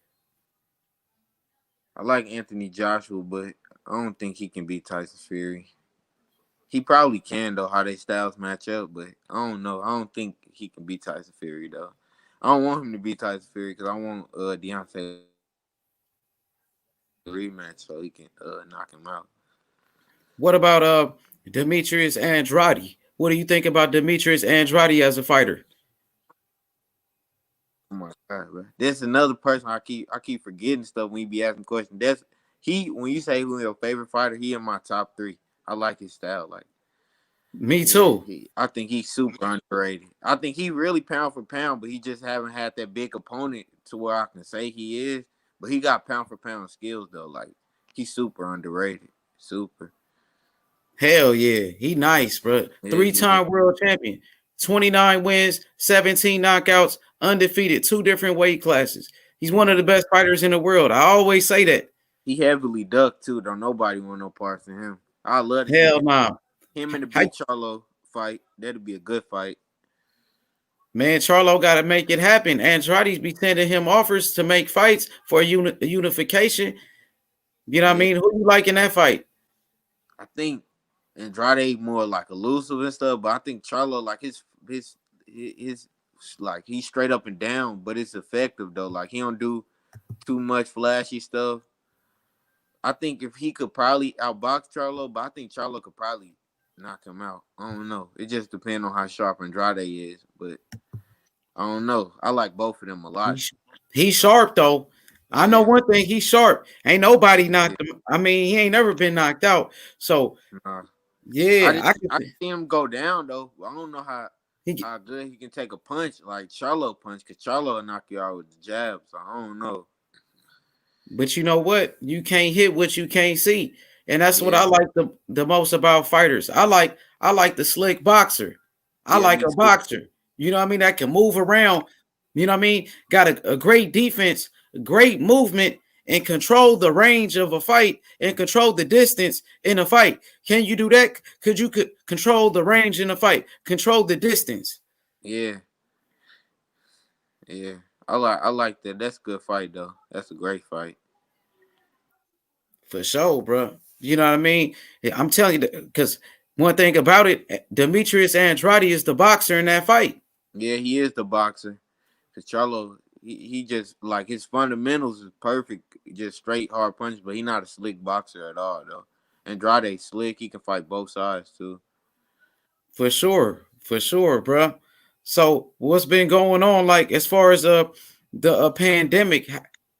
B: I like Anthony Joshua, but I don't think he can beat Tyson Fury. He probably can though, how they styles match up, but I don't know. I don't think he can beat Tyson Fury though. I don't want him to beat Tyson Fury because I want Deontay rematch so he can knock him out.
A: What about Demetrius Andrade? What do you think about Demetrius Andrade as a fighter?
B: Oh my god, bro. That's another person I keep forgetting stuff when you be asking questions. That's he when you say who's your favorite fighter, he in my top three. I like his style. Like,
A: Me
B: yeah,
A: too.
B: I think he's super underrated. I think he really pound for pound, but he just haven't had that big opponent to where I can say he is. But he got pound for pound skills though. Like, he's super underrated. Super.
A: Hell yeah. He nice, bro.
B: Yeah, yeah.
A: Three-time world champion. 29 wins, 17 knockouts, undefeated, two different weight classes. He's one of the best fighters in the world. I always say that.
B: He heavily ducked too. Don't nobody want no parts of him. I love to see
A: Hell nah.
B: him in the
A: How,
B: big Charlo fight. That'd be a good fight.
A: man, Charlo got to make it happen. Andrade's be sending him offers to make fights for unification. You know what I
B: Yeah,
A: mean? Who you like in that fight?
B: I think Andrade more like elusive and stuff, but I think Charlo like his like he's straight up and down, but it's effective though. Like, he don't do too much flashy stuff. I think if he could probably outbox Charlo, but I think Charlo could probably knock him out. I don't know. It just depends on how sharp Andrade is, but I don't know. I like both of them a lot.
A: He's sharp though. I know
B: Yeah,
A: one thing. He's sharp. Ain't nobody
B: yeah.
A: knocked him. I mean, he ain't never been knocked out. So
B: Nah.
A: Yeah,
B: I see him go down though. I don't know
A: he,
B: how good he can take a punch like Charlo punch, because Charlo will knock you out with the jab. So I don't know.
A: but you know what? You can't hit what you can't see. And that's what
B: Yeah,
A: I like the most about fighters. I like the slick boxer. I
B: yeah,
A: like
B: me
A: a
B: too.
A: boxer. You know what I mean? That can move around. You know what I mean? Got a great defense, great movement, and control the range of a fight and control the distance in a fight. Can you do that? Could control the range in a fight, control the distance?
B: Yeah, yeah. I like that. That's a good fight though. That's a great fight.
A: For sure, bro. You know what I mean? Yeah, I'm telling you, because one thing about it, Demetrius Andrade is the boxer in that fight.
B: Yeah, he is the boxer. Cause Charlo, he just like his fundamentals is perfect, just straight hard punches, but he not a slick boxer at all though. Andrade slick, he can fight both sides too.
A: For sure, bro. So what's been going on, like as far as the pandemic?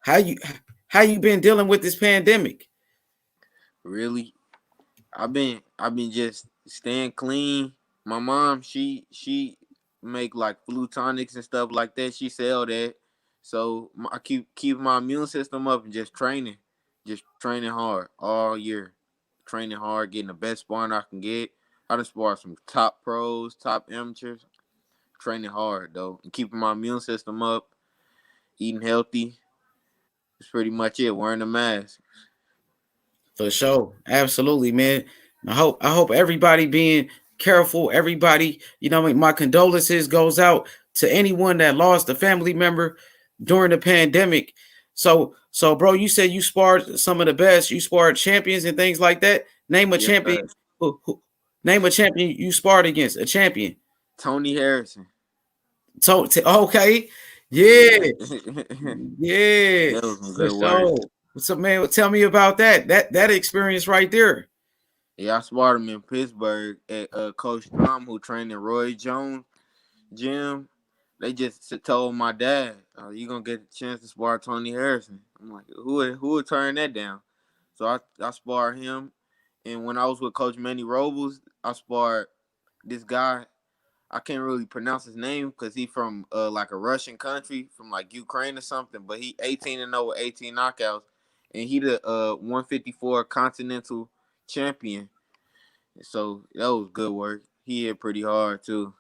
A: How you how you been dealing with this pandemic?
B: Really, I've been just staying clean. My mom, she make like flu tonics and stuff like that. She sell that, so I keep my immune system up and just training hard all year, training hard, getting the best sparring I can get. I done sparred some top pros, top amateurs. Training hard though, and keeping my immune system up, eating healthy. That's pretty much it. Wearing a mask.
A: For sure. Absolutely, man. I hope everybody being careful. Everybody, you know, my condolences goes out to anyone that lost a family member during the pandemic. So bro, you said you sparred some of the best. You sparred champions and things like that. Name a
B: Yes,
A: champion.
B: sir.
A: Name a champion you sparred against. A champion.
B: Tony Harrison.
A: So okay. Yeah.
B: Yeah.
A: Yeah.
B: That was some
A: For
B: good work.
A: sure. So man, tell me about that. That experience right there.
B: Yeah, I sparred him in Pittsburgh at Coach Tom, who trained in Roy Jones gym. They just told my dad, "You gonna get a chance to spar Tony Harrison." I'm like, "Who would turn that down?" So I sparred him, and when I was with Coach Manny Robles, I sparred this guy. I can't really pronounce his name because he from like a Russian country, from like Ukraine or something. But he 18-0 with 18 knockouts, and he the 154 Continental champion. So that was good work. He hit pretty hard too.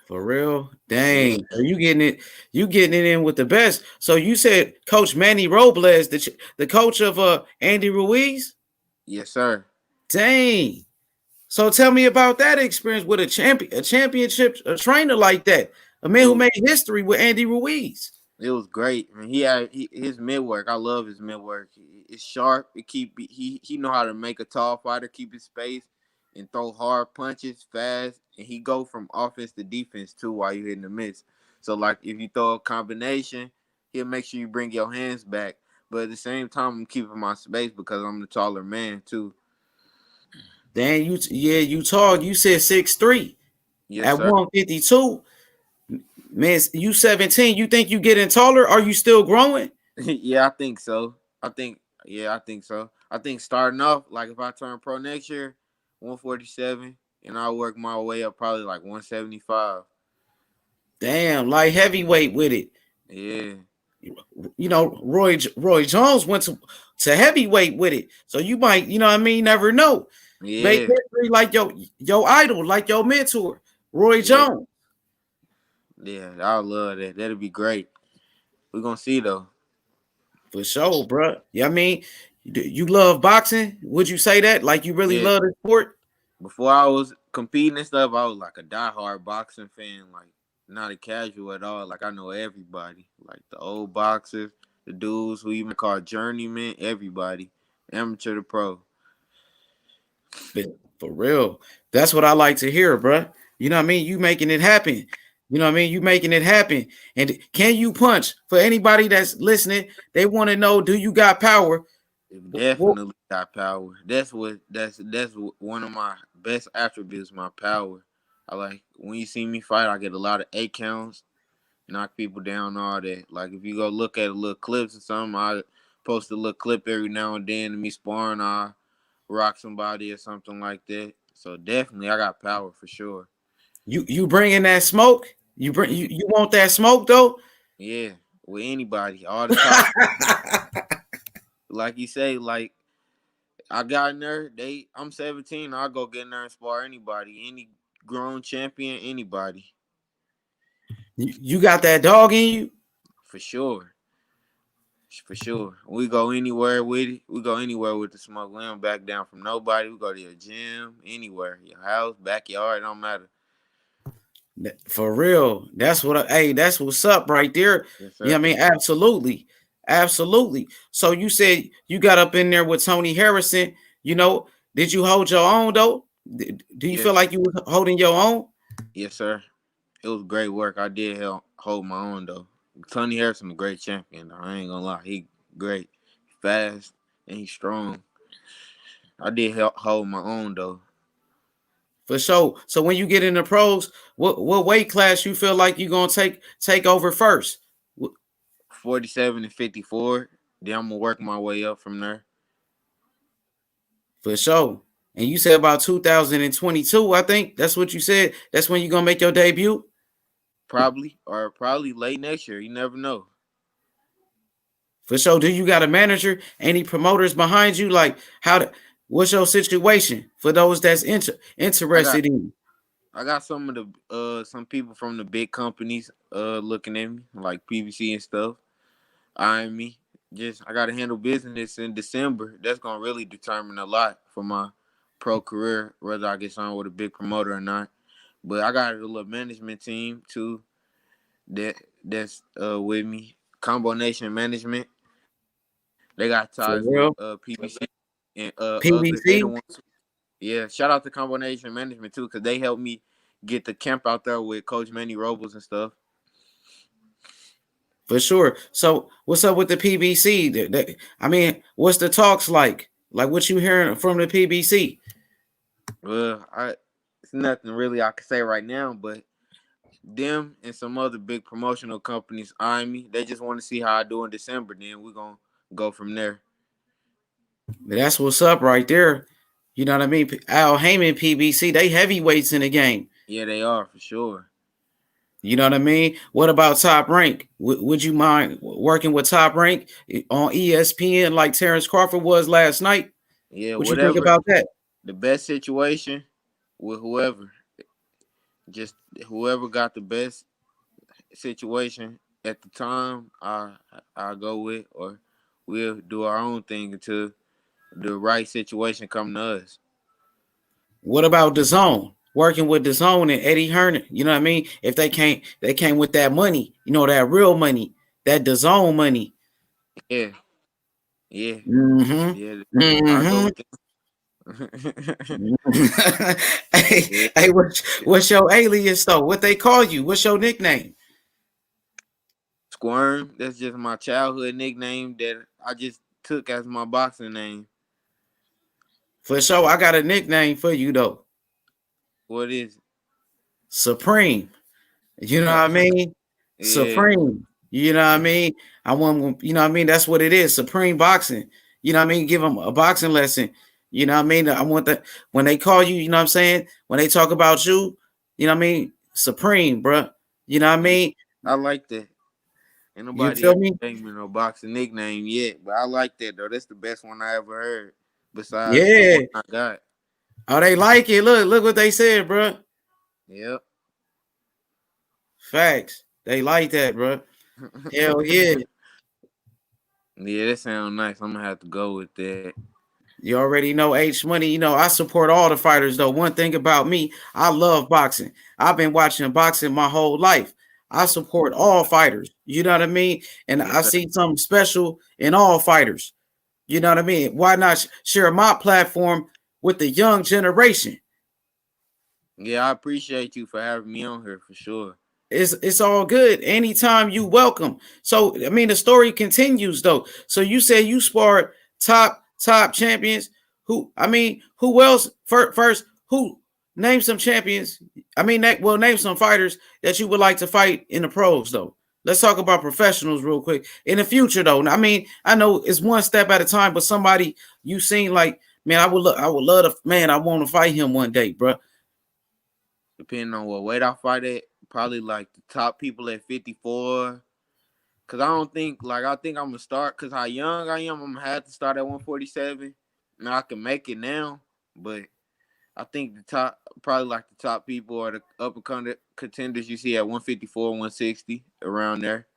A: For real?
B: Yeah.
A: Dang. So you getting it in with the best. So you said Coach Manny Robles, the coach of Andy Ruiz?
B: Yes, sir.
A: Dang. So tell me about that experience with a championship, a trainer like that. A man
B: It
A: who
B: was
A: made history with Andy Ruiz.
B: it was great. I mean, his mid work. I love his mid work. It's sharp. He know how to make a tall fighter keep his space and throw hard punches fast. And he go from offense to defense too while you hitting the miss. So like if you throw a combination, he'll make sure you bring your hands back. But at the same time, I'm keeping my space because I'm the taller man too.
A: Dang, you tall. You said 6'3"
B: Yes,
A: at
B: sir.
A: 152. Man, you 17. You think you getting taller? Are you still growing?
B: Yeah, I think so. I think so. I think starting off, like if I turn pro next year, 147, and I'll work my way up probably like 175.
A: Damn, light heavyweight with it.
B: Yeah.
A: You know, Roy Jones went to heavyweight with it. So you might, you know what I mean, never know. Make
B: Yeah.
A: history like your idol, like your mentor, Roy
B: Yeah.
A: Jones.
B: Yeah. I love that. That'll be great. We're gonna see though.
A: For sure, bro. Yeah, I mean, you love boxing. Would you say that? Like you really
B: Yeah.
A: love the sport?
B: Before I was competing and stuff, I was like a diehard boxing fan, like not a casual at all. Like I know everybody. Like the old boxers, the dudes who even call journeyman, everybody. Amateur to pro.
A: But for real, that's what I like to hear, bro. You know what I mean? You making it happen. You know what I mean? You making it happen. And can you punch? For anybody that's listening, they want to know: do you got power?
B: It
A: Well,
B: definitely got power. That's one of my best attributes. My power. I like when you see me fight. I get a lot of 8 counts, knock people down, all that. Like if you go look at a little clips or something, I post a little clip every now and then of me sparring. I rock somebody or something like that. So definitely, I got power for sure.
A: You bringing that smoke? You want that smoke though?
B: Yeah, with anybody, all the top. Like you say, like I got in there. I'm 17. I'll go get in there and spar anybody, any grown champion, anybody,
A: You got that dog in you?
B: for sure. For sure. We go anywhere with it. We go anywhere with the smoke. We don't back down from nobody. We go to your gym, anywhere, your house, backyard, it don't matter.
A: For real. Hey, that's what's up right there.
B: Yes,
A: You know
B: sir.
A: what I mean? Absolutely. Absolutely. So you said you got up in there with Tony Harrison. You know, did you hold your own though? Do you feel
B: Yes,
A: like you were holding your own?
B: yes, sir. It was great work. I did hold my own though. Tony Harrison a great champion though. I ain't gonna lie. He great, fast, and he's strong. I did hold my own though.
A: For sure. So when you get in the pros, what weight class you feel like you're gonna take over first?
B: 47 and 54. Then I'm gonna work my way up from there.
A: For sure. And you said about 2022, I think that's what you said. That's when you're gonna make your debut.
B: Probably late next year. You never know.
A: For sure. Do you got a manager? Any promoters behind you? Like what's your situation for those that's
B: I got
A: interested in?
B: I got some of the some people from the big companies looking at me like PVC and stuff, eyeing me. Just I gotta handle business in December. That's gonna really determine a lot for my pro career, whether I get signed with a big promoter or not. But I got a little management team too that's with me. Combo Nation Management. They got ties with
A: For real?
B: PBC and other. They the
A: PBC?
B: ones. Yeah, shout out to Combo Nation Management too, because they helped me get the camp out there with Coach Manny Robles and stuff.
A: For sure. So what's up with the PBC? I mean, what's the talks like? Like what you hearing from the PBC?
B: Well, it's nothing really I can say right now, but them and some other big promotional companies eyeing me. They just want to see how I do in December. Then we're gonna go from there.
A: That's what's up right there. You know what I mean? Al Heyman, PBC, they heavyweights in the game.
B: Yeah, they are for sure.
A: You know what I mean? What about Top Rank? Would you mind working with Top Rank on ESPN like Terrence Crawford was last night?
B: Yeah,
A: What you think
B: whatever
A: about that?
B: the best situation with whoever, just whoever got the best situation at the time, I go with, or we'll do our own thing until the right situation come to us.
A: What about the zone? Working with the zone and Eddie Hearn, you know what I mean? If they came with that money, you know, that real money, that the zone money.
B: Yeah, yeah, yeah.
A: Mm-hmm.
B: I go
A: Mm-hmm.
B: with them.
A: Hey,
B: Yeah,
A: hey,
B: yeah.
A: what's your alias though? What they call you? What's your nickname?
B: Squirm. That's just my childhood nickname that I just took as my boxing name.
A: For sure, I got a nickname for you though.
B: What is
A: Supreme. You know what I
B: it?
A: mean?
B: Yeah,
A: Supreme. You know what I mean? I want, you know what I mean? That's what it is. Supreme boxing. You know what I mean? Give them a boxing lesson. You know what I mean? I want that when they call you, you know what I'm saying? When they talk about you, you know what I mean? Supreme, bro. You know what I
B: yeah.
A: mean?
B: I like that. Ain't
A: You
B: nobody
A: feel
B: ever
A: me?
B: gave me no boxing nickname yet, but I like that though. That's the best one I ever heard, besides the one
A: Yeah.
B: I got.
A: Oh, they like it. Look what they said, bro.
B: Yep.
A: Facts. They like that, bro. Hell yeah.
B: Yeah, that sounds nice. I'm gonna have to go with that.
A: You already know H Money. You know, I support all the fighters, though. One thing about me, I love boxing. I've been watching boxing my whole life. I support all fighters. You know what I mean? And
B: Yes,
A: I
B: sir.
A: see something special in all fighters. You know what I mean? Why not share my platform with the young generation?
B: Yeah, I appreciate you for having me on here for sure.
A: It's all good. Anytime you welcome. So I mean the story continues though. So you say you sparred top champions. Who I mean, who else first who name some champions? I mean name some fighters that you would like to fight in the pros though. Let's talk about professionals real quick. In the future though. I mean, I know it's one step at a time, but somebody you seen like Man, I would love to. Man, I want to fight him one day, bro.
B: Depending on what weight I fight at, probably like the top people at 54. Cause I don't think I think I'm gonna start. Cause how young I am, I'm gonna have to start at 147. Now I can make it now, but I think the top, probably like the top people are the upper contenders you see at 154, 160 around there.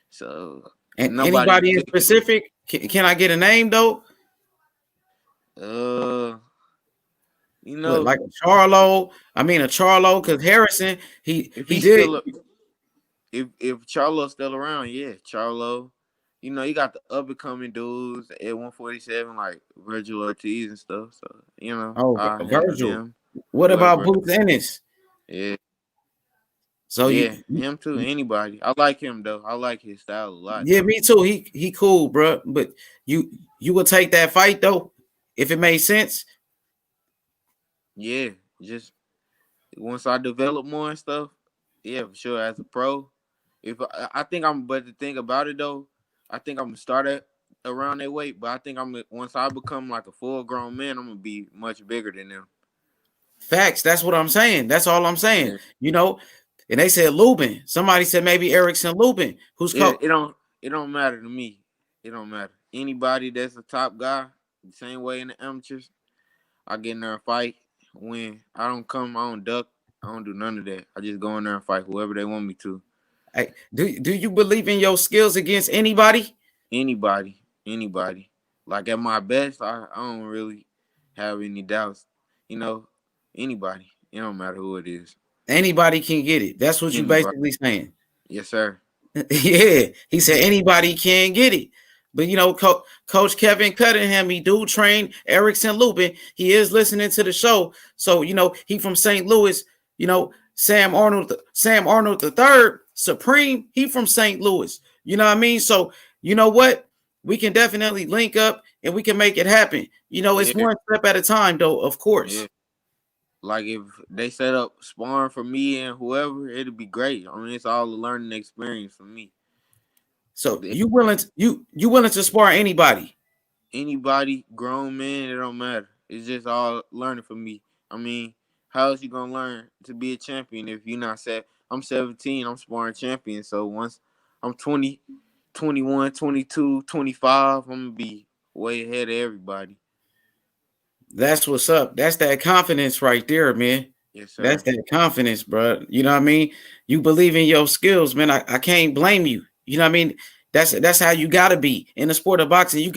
B: So
A: And
B: nobody
A: anybody in
B: big.
A: specific? Can I get a name though?
B: Uh, you
A: Look,
B: know,
A: like a Charlo. I mean a Charlo, because Harrison,
B: if
A: he
B: he's
A: did.
B: still if Charlo's still around, yeah, Charlo. You know, you got the up and coming dudes at 147 like Virgil Ortiz and stuff. So
A: Oh,
B: I have
A: Virgil.
B: him.
A: What about
B: Whoever.
A: Boots Ennis?
B: Yeah,
A: So
B: yeah, him too. Anybody. I like him though. I like his style a lot
A: yeah,
B: though.
A: me too. He cool, bro. But you you would take that fight though, if it made sense.
B: Yeah, just once I develop more and stuff, yeah, for sure. As a pro, if I think I'm, but the thing about it though, I think I'm gonna start at around that weight. But I think once I become like a full grown man, I'm gonna be much bigger than them.
A: Facts. That's what I'm saying. That's all I'm saying.
B: Yeah,
A: You know, and they said Lubin. Somebody said maybe Erickson Lubin, who's
B: yeah.
A: called.
B: It don't matter to me. It don't matter. Anybody that's a top guy, the same way in the amateurs, I get in there and fight. When I don't come, I don't duck. I don't do none of that. I just go in there and fight whoever they want me to.
A: Hey, do you believe in your skills against anybody?
B: Anybody. Like at my best, I don't really have any doubts. You know, anybody. It don't matter who it is.
A: Anybody can get it. That's what you
B: Anybody.
A: basically saying.
B: Yes, sir.
A: Yeah, he said anybody can get it. But you know, Coach Kevin Cunningham, he do train Erickson Lubin. He is listening to the show, so you know he from St. Louis. You know Sam Arnold the third Supreme. He from St. Louis. You know what I mean? So you know what? We can definitely link up and we can make it happen. You know, it's
B: Yeah,
A: one step at a time, though. Of
B: yeah.
A: course.
B: Like if they set up sparring for me and whoever, it'd be great. I mean, it's all a learning experience for me.
A: So you willing to spar anybody?
B: Anybody, grown man, it don't matter. It's just all learning for me. I mean, how else you gonna learn to be a champion if you're not set? I'm 17, I'm sparring champion. So once I'm 20, 21, 22, 25, I'm gonna be way ahead of everybody.
A: That's what's up. That's that confidence right there, man.
B: Yes,
A: That's
B: sir.
A: that confidence, bro. You know what I mean? You believe in your skills, man. I can't blame you. You know what I mean? That's how you gotta be in the sport of boxing.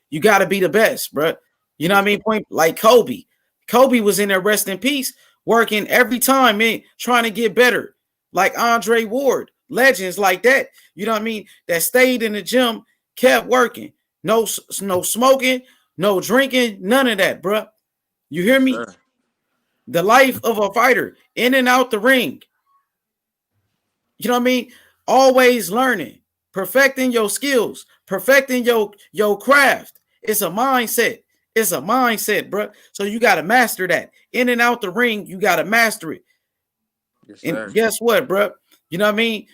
A: You gotta be the best, bro. You know what
B: Yes,
A: I mean? Point like Kobe. Kobe was in there, rest in peace, working every time, man, trying to get better. Like Andre Ward, legends like that. You know what I mean? That stayed in the gym, kept working. No smoking, no drinking, none of that, bro. You hear
B: yes,
A: me?
B: sir.
A: The life of a fighter, in and out the ring. You know what I mean? Always learning, perfecting your skills, perfecting your craft. It's a mindset. It's a mindset, bro. So you got to master that. In and out the ring, you got to master it.
B: Yes,
A: And
B: sir.
A: guess what, bro? You know what I mean?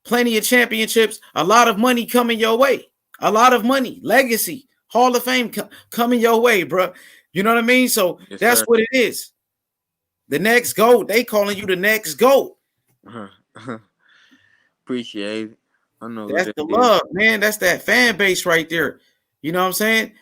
A: Plenty of championships, a lot of money coming your way. A lot of money, legacy, Hall of Fame coming your way, bro. You know what I mean? So
B: Yes,
A: that's
B: sir.
A: what it is. The next GOAT. They calling you the next GOAT.
B: Appreciate it. I know who
A: That's
B: that
A: the
B: is.
A: love, man. That's that fan base right there. You know what I'm saying?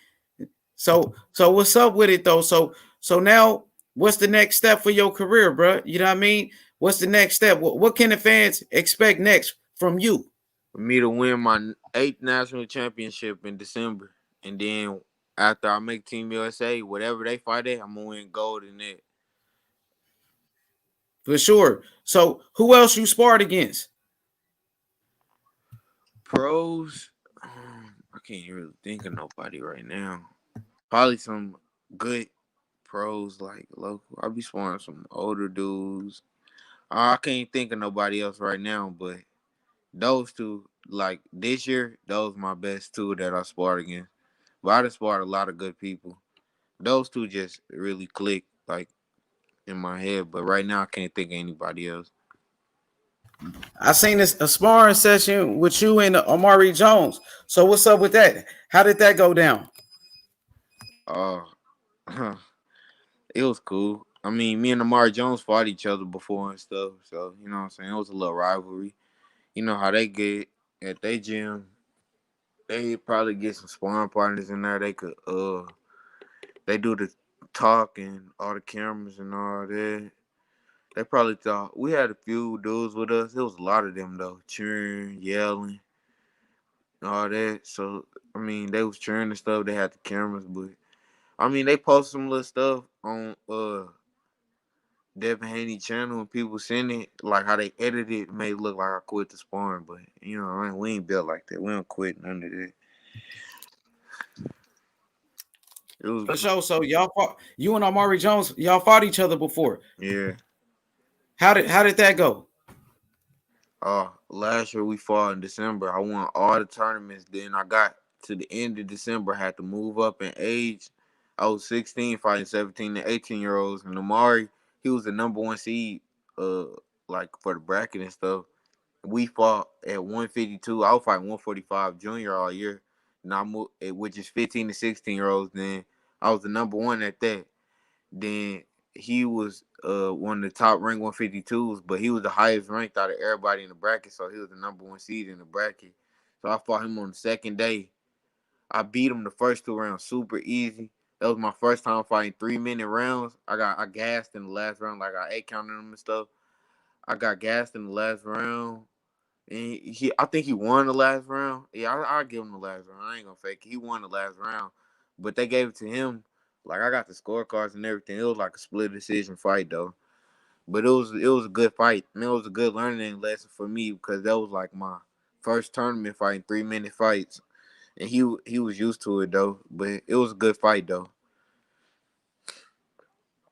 A: So what's up with it though? So now what's the next step for your career, bro? You know what I mean? What's the next step? What can the fans expect next from you?
B: For me to win my eighth national championship in December, and then after I make Team USA, whatever they fight at, I'm gonna win gold in that.
A: For sure. So who else you sparred against?
B: Pros, I can't really think of nobody right now. Probably some good pros like local. I'll be sparring some older dudes. I can't think of nobody else right now, but those two, like this year, those my best two that I sparred against. But I just sparred a lot of good people. Those two just really click like in my head, but right now I can't think of anybody else.
A: I seen this a sparring session with you and Amari Jones. So what's up with that? How did that go down?
B: It was cool. I mean, me and Amari Jones fought each other before and stuff, so you know what I'm saying. It was a little rivalry. You know how they get at their gym. They probably get some sparring partners in there. They do the talking, all the cameras and all that. They probably thought we had a few dudes with us. It was a lot of them though, cheering, yelling, all that. So I mean, they was cheering and stuff. They had the cameras, but I mean, they posted some little stuff on Devin Haney channel and people seen it, like how they edited it, made it look like I quit the sparring. But you know, we ain't built like that. We don't quit none of that. It was
A: For sure. So y'all fought, you and Amari Jones, y'all fought each other before.
B: yeah.
A: How did that go?
B: Last year we fought in December. I won all the tournaments. Then I got to the end of December, had to move up in age. I was 16 fighting 17 to 18-year-olds. And Amari, he was the number one seed, uh, like for the bracket and stuff. We fought at 152. I was fighting 145 junior all year. And I moved, which is 15 to 16-year-olds. Then I was the number one at that. Then he was one of the top ranked 152s, but he was the highest ranked out of everybody in the bracket, so he was the number one seed in the bracket. So I fought him on the second day. I beat him the first two rounds super easy. That was my first time fighting 3-minute rounds. I gassed in the last round, like I 8 counted him and stuff. I got gassed in the last round. And I think he won the last round. Yeah, I'll give him the last round. I ain't gonna fake it. He won the last round. But they gave it to him. Like I got the scorecards and everything. It was like a split decision fight though. But it was a good fight. And it was a good learning lesson for me because that was like my first tournament fighting 3-minute fights. And he was used to it though. But it was a good fight though.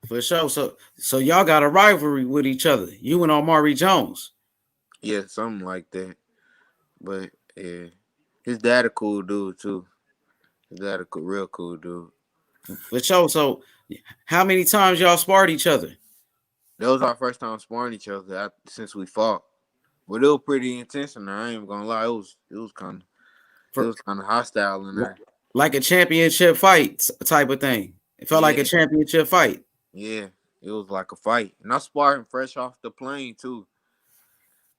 A: For sure. So y'all got a rivalry with each other. You and Amari Jones.
B: Yeah, something like that. But yeah. His dad a cool dude too. His dad a real cool dude.
A: For sure. So how many times y'all sparred each other?
B: That was our first time sparring each other since we fought. But it was pretty intense in there. I ain't even gonna lie. It
A: For
B: was kind of hostile in there.
A: like a championship fight type of thing. It felt like a
B: Yeah,
A: championship fight.
B: yeah. It was like a fight. And I sparring fresh off the plane too.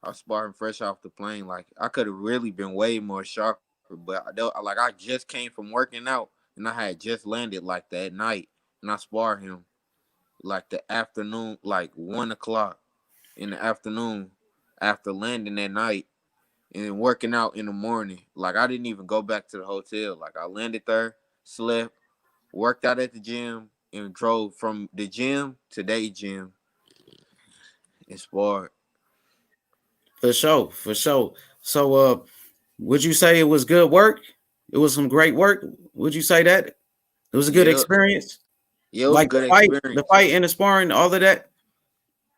B: I was sparring fresh off the plane. Like I could have really been way more sharper, but like I just came from working out and I had just landed like that night, and I sparred him like the afternoon, like 1 o'clock in the afternoon after landing that night and then working out in the morning. Like I didn't even go back to the hotel. Like I landed there, slept, worked out at the gym, and drove from the gym to day gym and sparred.
A: For sure. For sure. So would you say it was good work? It was some great work. Would you say that? It was a good
B: Yeah,
A: experience?
B: yeah, it was a
A: Like
B: good
A: the
B: experience.
A: fight and the sparring, all of that?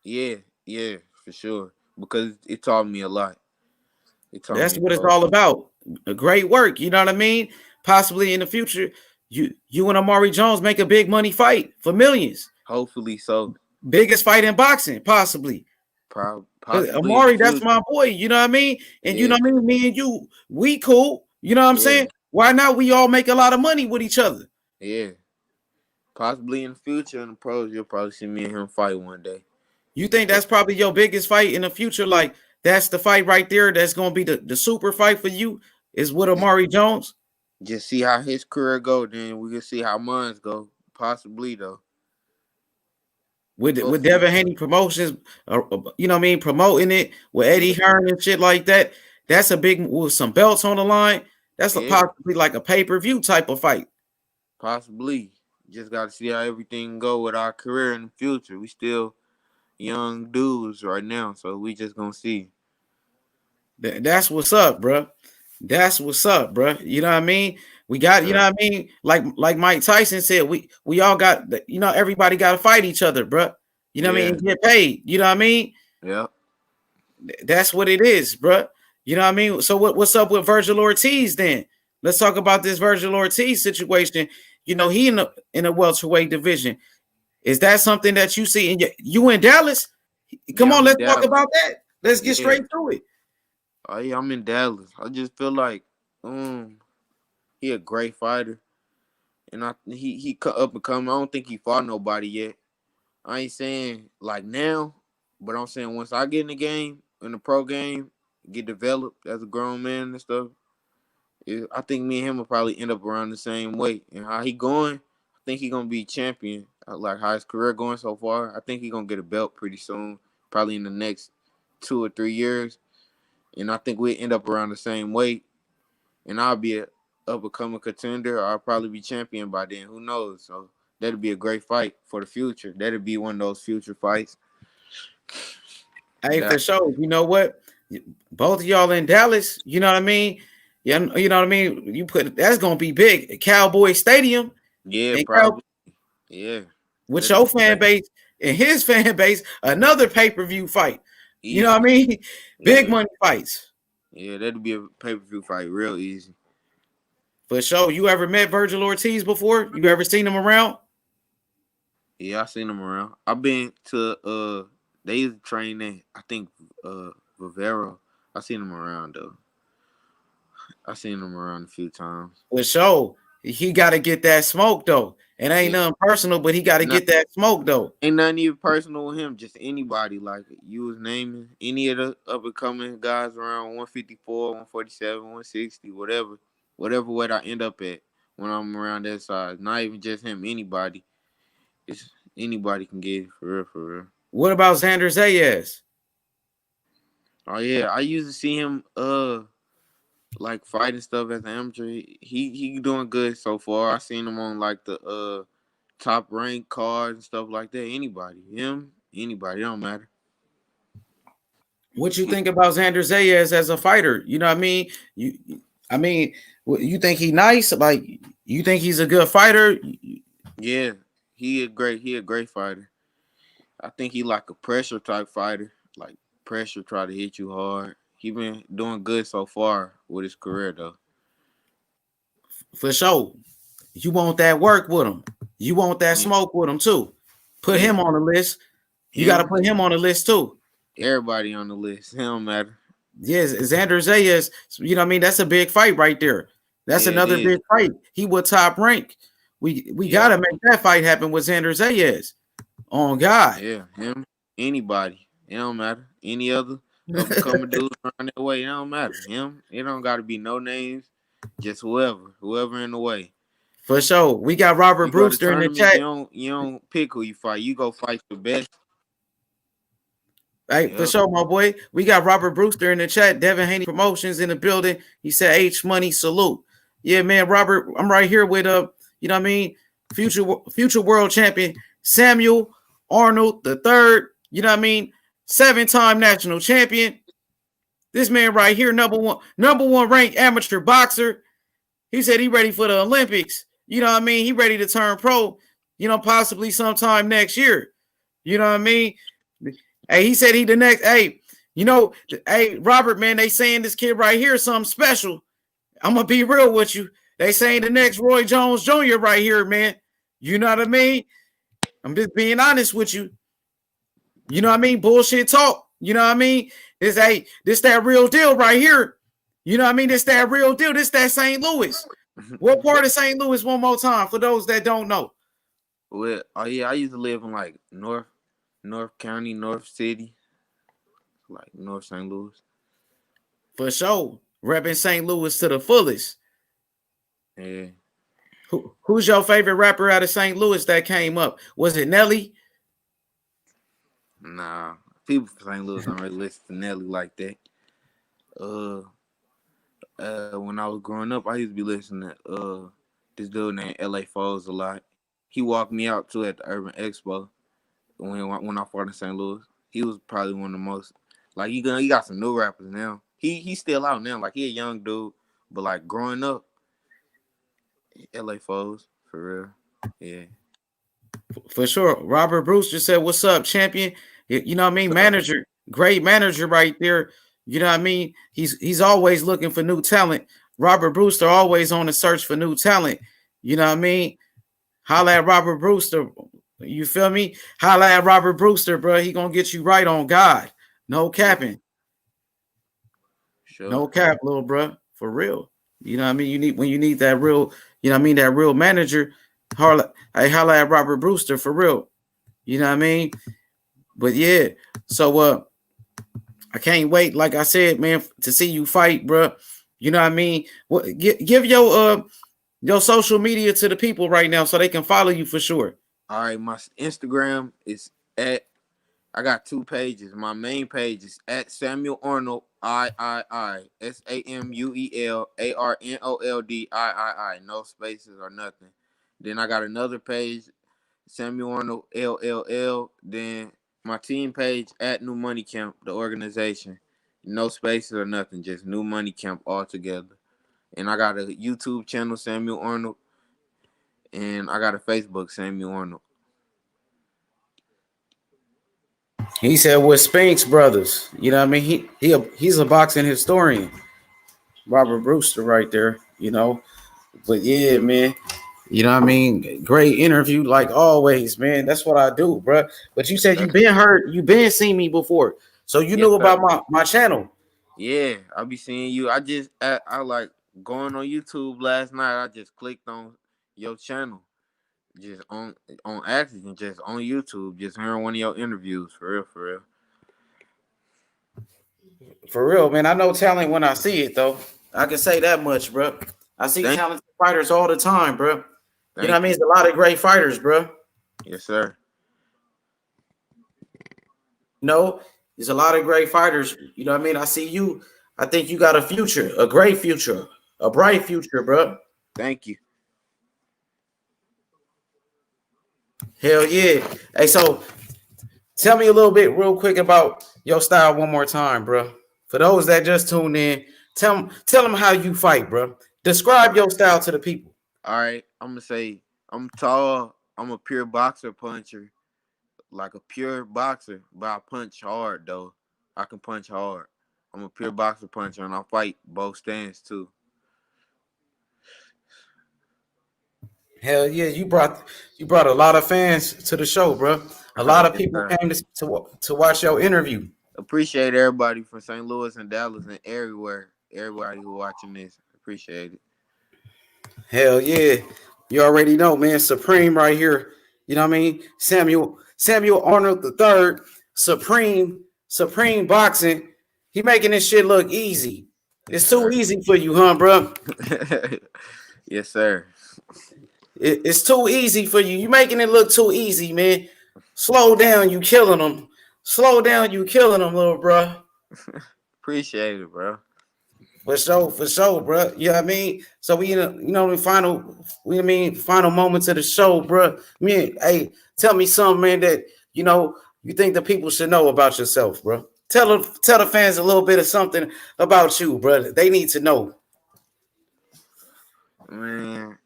B: Yeah, yeah, for sure. Because it taught me a lot. It taught
A: That's
B: me
A: what
B: a
A: it's
B: whole
A: all
B: lot.
A: about. A great work. You know what I mean? Possibly in the future, you and Amari Jones make a big money fight for millions.
B: Hopefully so.
A: Biggest fight in boxing, possibly.
B: Possibly in the
A: Amari, that's
B: future.
A: my boy. You know what I mean? And you know
B: Yeah,
A: what I mean? Me and you, we cool. You know what I'm
B: yeah,
A: saying? Why not? We all make a lot of money with each other.
B: yeah. Possibly in the future in the pros, you'll probably see me and him fight one day.
A: You think that's probably your biggest fight in the future? Like that's the fight right there. That's gonna be the super fight for you. Is with Amari Jones.
B: Just see how his career go, then we can see how mine's go. Possibly though.
A: With
B: Hopefully
A: Devin
B: so.
A: Haney Promotions, you know what I mean, promoting it with Eddie
B: Yeah,
A: Hearn and shit like that. That's a big with some belts on the line. That's
B: yeah.
A: possibly like a pay-per-view type of fight.
B: Possibly. Just got to see how everything go with our career in the future. We still young dudes right now, so we just gonna see.
A: That's what's up, bro. That's what's up, bro. You know what I mean? We got, you
B: Yeah,
A: know what I mean? Like Mike Tyson said, we all got, you know, everybody got to fight each other, bro. You know what I mean?
B: yeah,
A: And get paid. You know what I mean?
B: yeah.
A: That's what it is, bro. You know what I mean? So what's up with Virgil Ortiz then? Let's talk about this Virgil Ortiz situation. You know, he in the welterweight division. Is that something that you see you in Dallas? Come
B: Yeah,
A: on,
B: I'm in
A: let's talk
B: Dallas.
A: about that. Let's get
B: Yeah.
A: straight to it.
B: Oh yeah, I'm in Dallas. I just feel like he a great fighter and he cut up and coming. I don't think he fought nobody yet. I ain't saying like now, but I'm saying once I get in the game, in the pro game, get developed as a grown man and stuff, I think me and him will probably end up around the same weight. And how he going, I think he gonna be champion. Like how his career going so far, I think he gonna get a belt pretty soon, probably in the next 2 or 3 years. And I think we end up around the same weight. And I'll be a up and coming contender, or I'll probably be champion by then. Who knows? So that'll be a great fight for the future. That'll be one of those future fights.
A: Hey, for
B: That
A: sure. You know what? Both of y'all in Dallas, you know what I mean? Yeah, you know what I mean? You put that's gonna be big. Cowboy Stadium
B: yeah,
A: and
B: probably. Yeah.
A: with
B: That'll
A: your
B: be
A: fan
B: great.
A: base and his fan base, another pay-per-view fight. You know what I
B: Easy.
A: mean? Big
B: Yeah.
A: money fights.
B: Yeah, that'll be a pay-per-view fight real easy.
A: For sure. You ever met Virgil Ortiz before? You ever seen him around?
B: Yeah, I seen him around. I've been to they used to train in I think Rivera. I seen him around though. I seen him around a few times.
A: For sure. He got to get that smoke though. It ain't
B: Yeah.
A: nothing personal, but he got to
B: Not,
A: get that smoke though.
B: ain't nothing even personal with him, just anybody like you was naming any of the up and coming guys around 154, 147, 160, whatever. Whatever weight I end up at when I'm around that size. Not even just him, anybody. It's anybody can get it for real, for real.
A: What about Xander Zayas?
B: Oh yeah, I used to see him like fighting stuff as an amateur. He doing good so far. I seen him on like the top rank cards and stuff like that. Anybody, him, anybody, it don't matter.
A: What you think about Xander Zayas as a fighter? You know what I mean? I mean, you think he nice? Like, you think he's a good fighter?
B: Yeah, he a great fighter. I think he like a pressure type fighter. Like pressure try to hit you hard. He been doing good so far with his career though.
A: For sure. You want that work with him. You want that
B: Yeah,
A: smoke with him too. Put
B: yeah.
A: him on the list. You got to
B: Him,
A: put him on the list too.
B: everybody on the list. It don't matter.
A: Yes, Xander Zayas, you know what I mean? That's a big fight right there. That's
B: Yeah, it
A: another
B: is.
A: big fight. He would top rank. We got
B: Yep.
A: to make that fight happen with Xander Zayas. On God.
B: Yeah, him, anybody. It don't matter. Any other up and coming dudes around that way, it don't matter. Him, it don't gotta be no names. Just whoever in the way.
A: For sure. We got Robert
B: You go to
A: Brewster in the
B: tournaments,
A: chat.
B: you don't pick who you fight. You go fight the best.
A: Hey, for
B: Yep.
A: sure, my boy. We got Robert Brewster in the chat. Devin Haney Promotions in the building. He said H Money salute. Yeah, man, Robert. I'm right here with you know what I mean? Future world champion Samuel Arnold the third. You know what I mean? 7-time national champion. This man right here, number one ranked amateur boxer. He said he ready for the Olympics. You know what I mean? He ready to turn pro, you know, possibly sometime next year. You know what I mean? Hey, he said he the next. Hey, you know, hey, Robert, man, they saying this kid right here is something special. I'm gonna be real with you. They saying the next Roy Jones Jr. right here, man. You know what I mean? I'm just being honest with you. You know what I mean? Bullshit talk. You know what I mean? This that real deal right here. You know what I mean? This that real deal. This that St. Louis. What part of St. Louis? One more time for those that don't know.
B: Well, oh yeah, I used to live in like North County, North City, like North St. Louis.
A: For sure. Repping St. Louis to the fullest.
B: Yeah.
A: Who's your favorite rapper out of St. Louis that came up? Was it Nelly?
B: Nah. People from St. Louis don't really listen to Nelly like that. When I was growing up, I used to be listening to this dude named LA Foes a lot. He walked me out too at the Urban Expo when I fought in St. Louis. He was probably one of the most like he got some new rappers now. He's still out now, like he a young dude, but like growing up, LA Foes for real, yeah.
A: For sure. Robert Bruce just said, "What's up, champion?" You know what I mean? Manager, great manager right there. You know what I mean? He's always looking for new talent. Robert Brewster always on the search for new talent. You know what I mean? Holla at Robert Brewster. You feel me? Holla at Robert Brewster, bro. He gonna get you right on God. No capping.
B: Sure.
A: No cap, little bro. For real. You know what I mean? You need when you need that real, You know what I mean? That real manager, holla at Robert Brewster for real. You know what I mean? But yeah, so I can't wait. Like I said, man, to see you fight, bro. You know what I mean? What give your social media to the people right now so they can follow you for sure.
B: All right, my Instagram is at. I got two pages. My main page is at Samuel Arnold SamuelArnoldII. No spaces or nothing. Then I got another page, Samuel Arnold LLL. Then my team page at New Money Camp, the organization. No spaces or nothing, just New Money Camp all together. And I got a YouTube channel, Samuel Arnold, and I got a Facebook, Samuel Arnold.
A: He said with Spinks Brothers. You know what I mean? He's a boxing historian. Robert Brewster right there, you know. But yeah, man. You know what I mean? Great interview, like always, man. That's what I do, bro. But you said you been heard, you been seen me before. So you
B: Yes,
A: knew
B: sir.
A: about my channel.
B: Yeah, I'll be seeing you. I like going on YouTube last night. I just clicked on your channel, just on accident, just on YouTube, just hearing one of your interviews. For real, for real.
A: For real, man. I know talent when I see it, though. I can say that much, bro. I see
B: Thank,
A: talented fighters all the time, bro. You know what I
B: thank
A: mean?
B: you.
A: It's a lot of great fighters, bro.
B: Yes, sir.
A: No, there's a lot of great fighters. You know what I mean? I see you. I think you got a future, a great future, a bright future, bro.
B: Thank you.
A: Hell yeah. Hey, so tell me a little bit real quick about your style one more time, bro. For those that just tuned in, tell them how you fight, bro. Describe your style to the people.
B: All right, I'm gonna say I'm tall. I'm a pure boxer puncher, like a pure boxer, but I punch hard though. I can punch hard. I'm a pure boxer puncher, and I fight both stands too.
A: Hell yeah, you brought a lot of fans to the show, bro. A lot of
B: Yes,
A: people
B: sir.
A: came to watch your interview.
B: Appreciate everybody from St. Louis and Dallas and everywhere. Everybody who watching this, appreciate it.
A: Hell yeah. You already know, man. Supreme right here. You know what I mean? Samuel Arnold the third. Supreme boxing. He making this shit look easy.
B: Yes,
A: It's too
B: sir.
A: easy for you, huh, bro?
B: Yes, sir.
A: It's too easy for you. You making it look too easy, man. Slow down, you killing them. Slow down, you killing them, little bro.
B: Appreciate it, bro.
A: For sure, bro. You know what I mean? So we, the final moments of the show, bro. Man, hey, tell me something, man, that you think the people should know about yourself, bro. Tell the fans a little bit of something about you, bro. They need to know.
B: Man,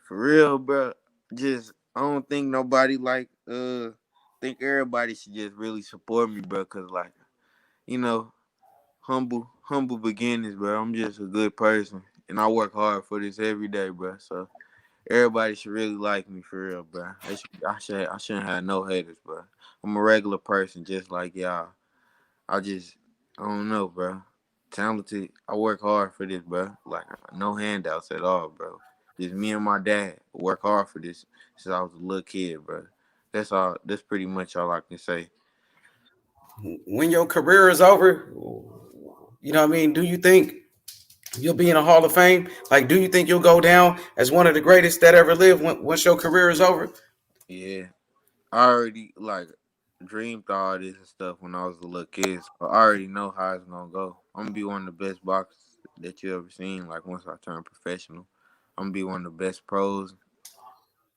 B: for real, bro. Just I don't think nobody think everybody should just really support me, bro. Cause like you know, humble beginnings, bro. I'm just a good person, and I work hard for this every day, bro. So everybody should really like me for real, bro. I shouldn't have no haters, bro. I'm a regular person, just like y'all. I just I don't know, bro. Talented. I work hard for this, bro. Like no handouts at all, bro. Just me and my dad work hard for this since I was a little kid, bro. That's all. That's pretty much all I can say.
A: When your career is over, you know what I mean? Do you think you'll be in a Hall of Fame? Like, do you think you'll go down as one of the greatest that ever lived once your career is over?
B: Yeah, I already dreamed all this and stuff when I was a little kid. So I already know how it's gonna go. I'm gonna be one of the best boxers that you ever seen. Like once I turn professional, I'm gonna be one of the best pros,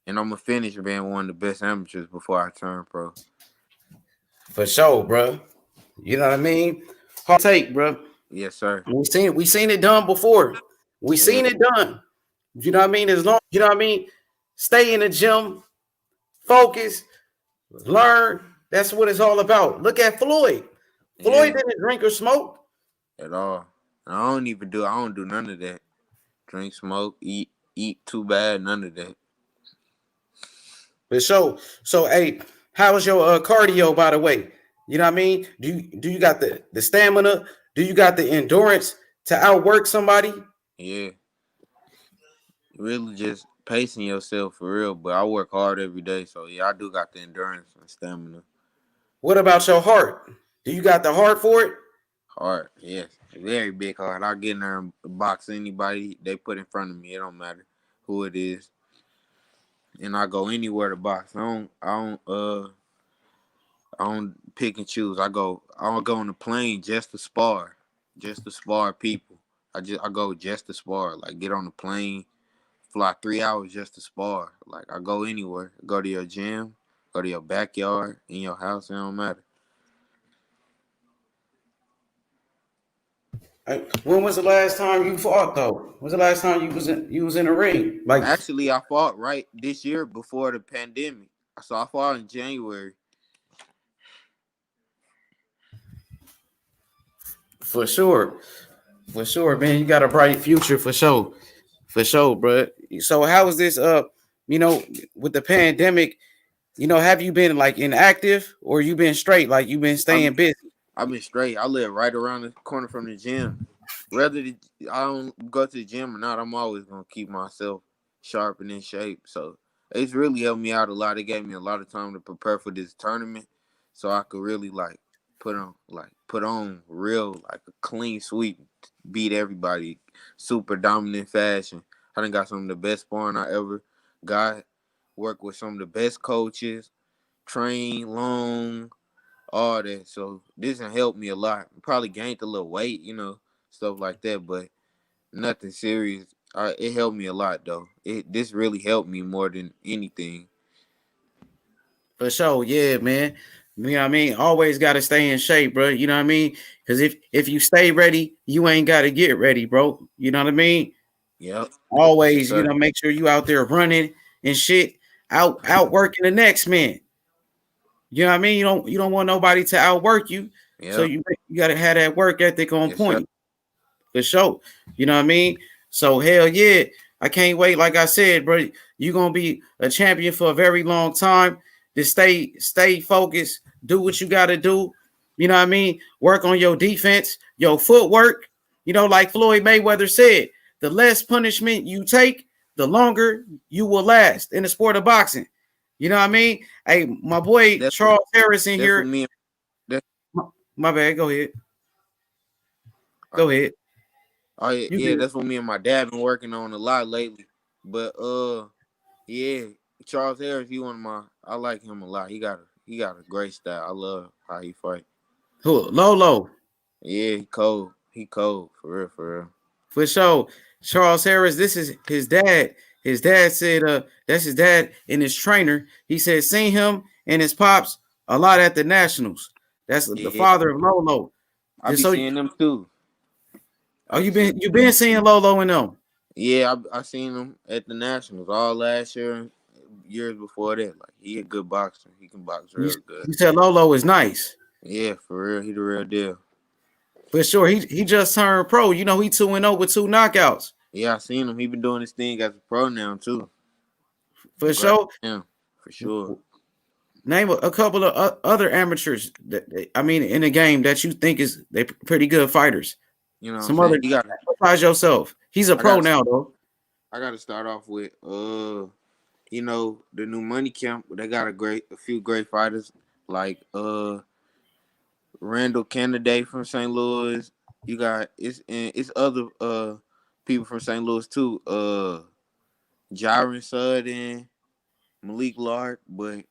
B: and I'm gonna finish being one of the best amateurs before I turn pro.
A: For sure, bro. You know what I mean? Hard take, bro.
B: Yes, sir.
A: We seen it done before. We
B: Yeah,
A: seen it done. You know what I mean? As long, you know what I mean, stay in the gym, focus, learn. That's what it's all about. Look at Floyd.
B: yeah,
A: Floyd didn't drink or smoke.
B: at all. I don't do none of that. Drink, smoke, eat too bad, none of that.
A: For sure. So, hey, how was your cardio, by the way? You know what I mean? Do you got the stamina? Do you got the endurance to outwork somebody?
B: Yeah, Really just pacing yourself for real. But I work hard every day, so yeah, I do got the endurance and stamina.
A: What about your heart? Do you got the heart for it?
B: Hard, yes, very big hard. I get in there and box anybody they put in front of me. It don't matter who it is, and I go anywhere to box. I don't pick and choose. I don't go on the plane just to spar people. I go just to spar. Like get on the plane, fly 3 hours just to spar. Like I go anywhere. Go to your gym, go to your backyard, in your house. It don't matter.
A: When was the last time you fought though? When was the last time you was in a ring? Like
B: Actually, I fought right this year before the pandemic. So I fought in January.
A: for sure, for sure, man. You got a bright future for sure, bro. So how is this? You know, with the pandemic, have you been like inactive or you been straight? Like you been
B: I've
A: staying busy?
B: I've been straight. I live right around the corner from the gym. I don't go to the gym or not, I'm always gonna keep myself sharp and in shape. So it's really helped me out a lot. It gave me a lot of time to prepare for this tournament, so I could really put on real like a clean sweep, beat everybody, super dominant fashion. I done got some of the best sparring I ever got. Work with some of the best coaches, train long, all that. So this has helped me a lot. Probably gained a little weight, stuff like that, but nothing serious. It helped me a lot though. This really helped me more than anything.
A: For sure, yeah, man. You know what I mean? Always got to stay in shape, bro. You know what I mean? Because if you stay ready, you ain't got to get ready, bro. You know what I mean?
B: Yep. Yes,
A: Always,
B: sir.
A: make sure you out there running and shit, out working the next man. You know what I mean? You don't want nobody to outwork you, so
B: Yep.
A: you got to have that work ethic on
B: Yes, sir.
A: point. For sure. You know what I mean? So hell yeah, I can't wait. Like I said, bro, you're gonna be a champion for a very long time. Just stay focused, do what you gotta do. You know what I mean? Work on your defense, your footwork. Like Floyd Mayweather said, the less punishment you take, the longer you will last in the sport of boxing. You know what I mean? Hey, my boy
B: That's what
A: Charles Harris in
B: that's what
A: here.
B: me and that's
A: My bad. Go ahead.
B: all
A: Go
B: right.
A: ahead.
B: Oh yeah,
A: You
B: yeah,
A: good.
B: that's what me and my dad been working on a lot lately. But yeah, Charles Harris, he one of my I like him a lot. He got a great style. I love how he fight.
A: Who? Lolo.
B: Yeah, he cold. He cold for real, for real.
A: For sure. Charles Harris, this is his dad. His dad said, that's his dad and his trainer. He said, seen him and his pops a lot at the Nationals. That's the
B: Yeah,
A: father of Lolo.
B: I
A: Just
B: be
A: so,
B: seeing them too.
A: oh,
B: I be
A: you
B: seeing
A: been you
B: them.
A: been seeing Lolo and them.
B: Yeah, I seen him at the Nationals all last year and years before that. Like he a good boxer. He can box
A: You,
B: real good.
A: you said Lolo is nice.
B: Yeah, for real. He the real deal.
A: For sure. He just turned pro. He 2-0 with 2 knockouts.
B: Yeah, I seen him. He been doing this thing as a pro now too.
A: For
B: Congrats
A: sure.
B: to him, for sure.
A: Name a couple of other amateurs in the game that you think is they pretty good fighters.
B: You know what I'm
A: Some
B: saying?
A: other
B: You got.
A: besides yourself. He's a
B: I
A: pro
B: got.
A: now though.
B: I got to start off with the new money camp. They got a few great fighters like Randall Kennedy from St. Louis. You got it's other people from St. Louis too. Jaron Sudden, Malik Lark, but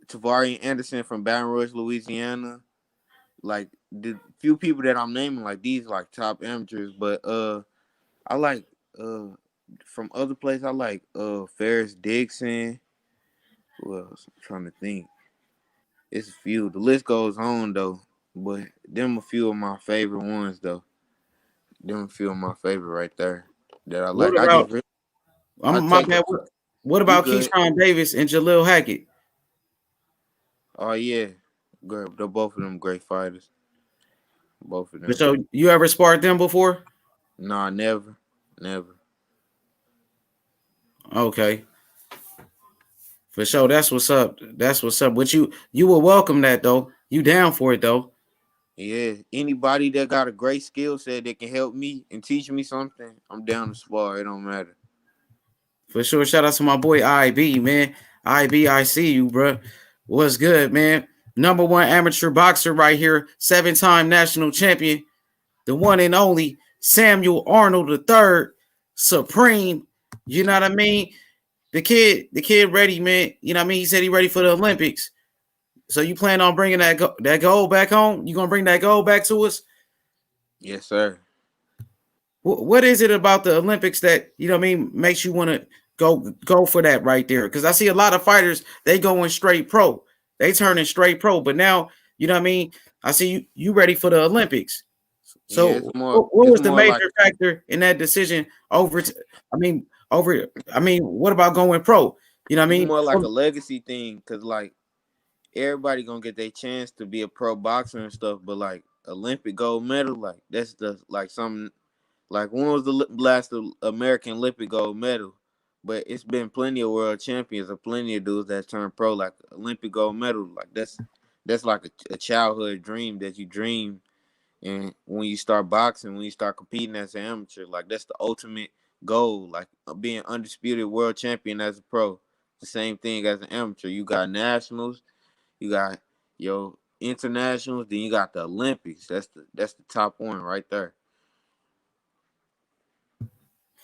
B: Tavari Anderson from Baton Rouge, Louisiana. Like the few people that I'm naming, like these like top amateurs, but I like uh from other places. I like Ferris Dixon. Who else? I'm trying to think. It's a few. The list goes on though, but them a few of my favorite ones though. Them a few of my favorite right there that I
A: What
B: like.
A: about
B: I
A: my
B: take
A: bad? What
B: you
A: about
B: good.
A: Keyshawn Davis and Jalil Hackett?
B: Oh yeah, great. They're both of them great fighters. Both of them.
A: So you ever sparred them before?
B: Nah, never, never.
A: Okay, for sure. That's what's up. That's what's up. But you will welcome that though. You down for it though?
B: Yeah, anybody that got a great skill set that can help me and teach me something, I'm down to spar. It don't matter.
A: For sure. Shout out to my boy IB, man. IB, I see you, bro. What's good, man? Number one amateur boxer right here, 7-time national champion, the one and only Samuel Arnold III, Supreme. You know what I mean? The kid ready, man. You know what I mean? He said he ready for the Olympics. So you plan on bringing that gold back home? You gonna bring that gold back to us?
B: Yes, sir.
A: What is it about the Olympics that you know what I mean makes you want to go for that right there? Because I see a lot of fighters they going straight pro, they turning straight pro, but now you know what I mean. I see you ready for the Olympics.
B: Yeah,
A: So what
B: it's
A: was the
B: more like
A: major factor in that decision over? What about going pro? You know what I
B: it's
A: mean?
B: more like a legacy thing, cause like everybody gonna get their chance to be a pro boxer and stuff, but like Olympic gold medal, like that's the like something. Like when was the last American Olympic gold medal? But it's been plenty of world champions or plenty of dudes that turned pro, like Olympic gold medal. Like that's like a childhood dream that you dream, and when you start boxing, when you start competing as an amateur, like that's the ultimate goal. Like being undisputed world champion as a pro. The same thing as an amateur. You got nationals, you got your internationals, then you got the Olympics. That's the top one right there.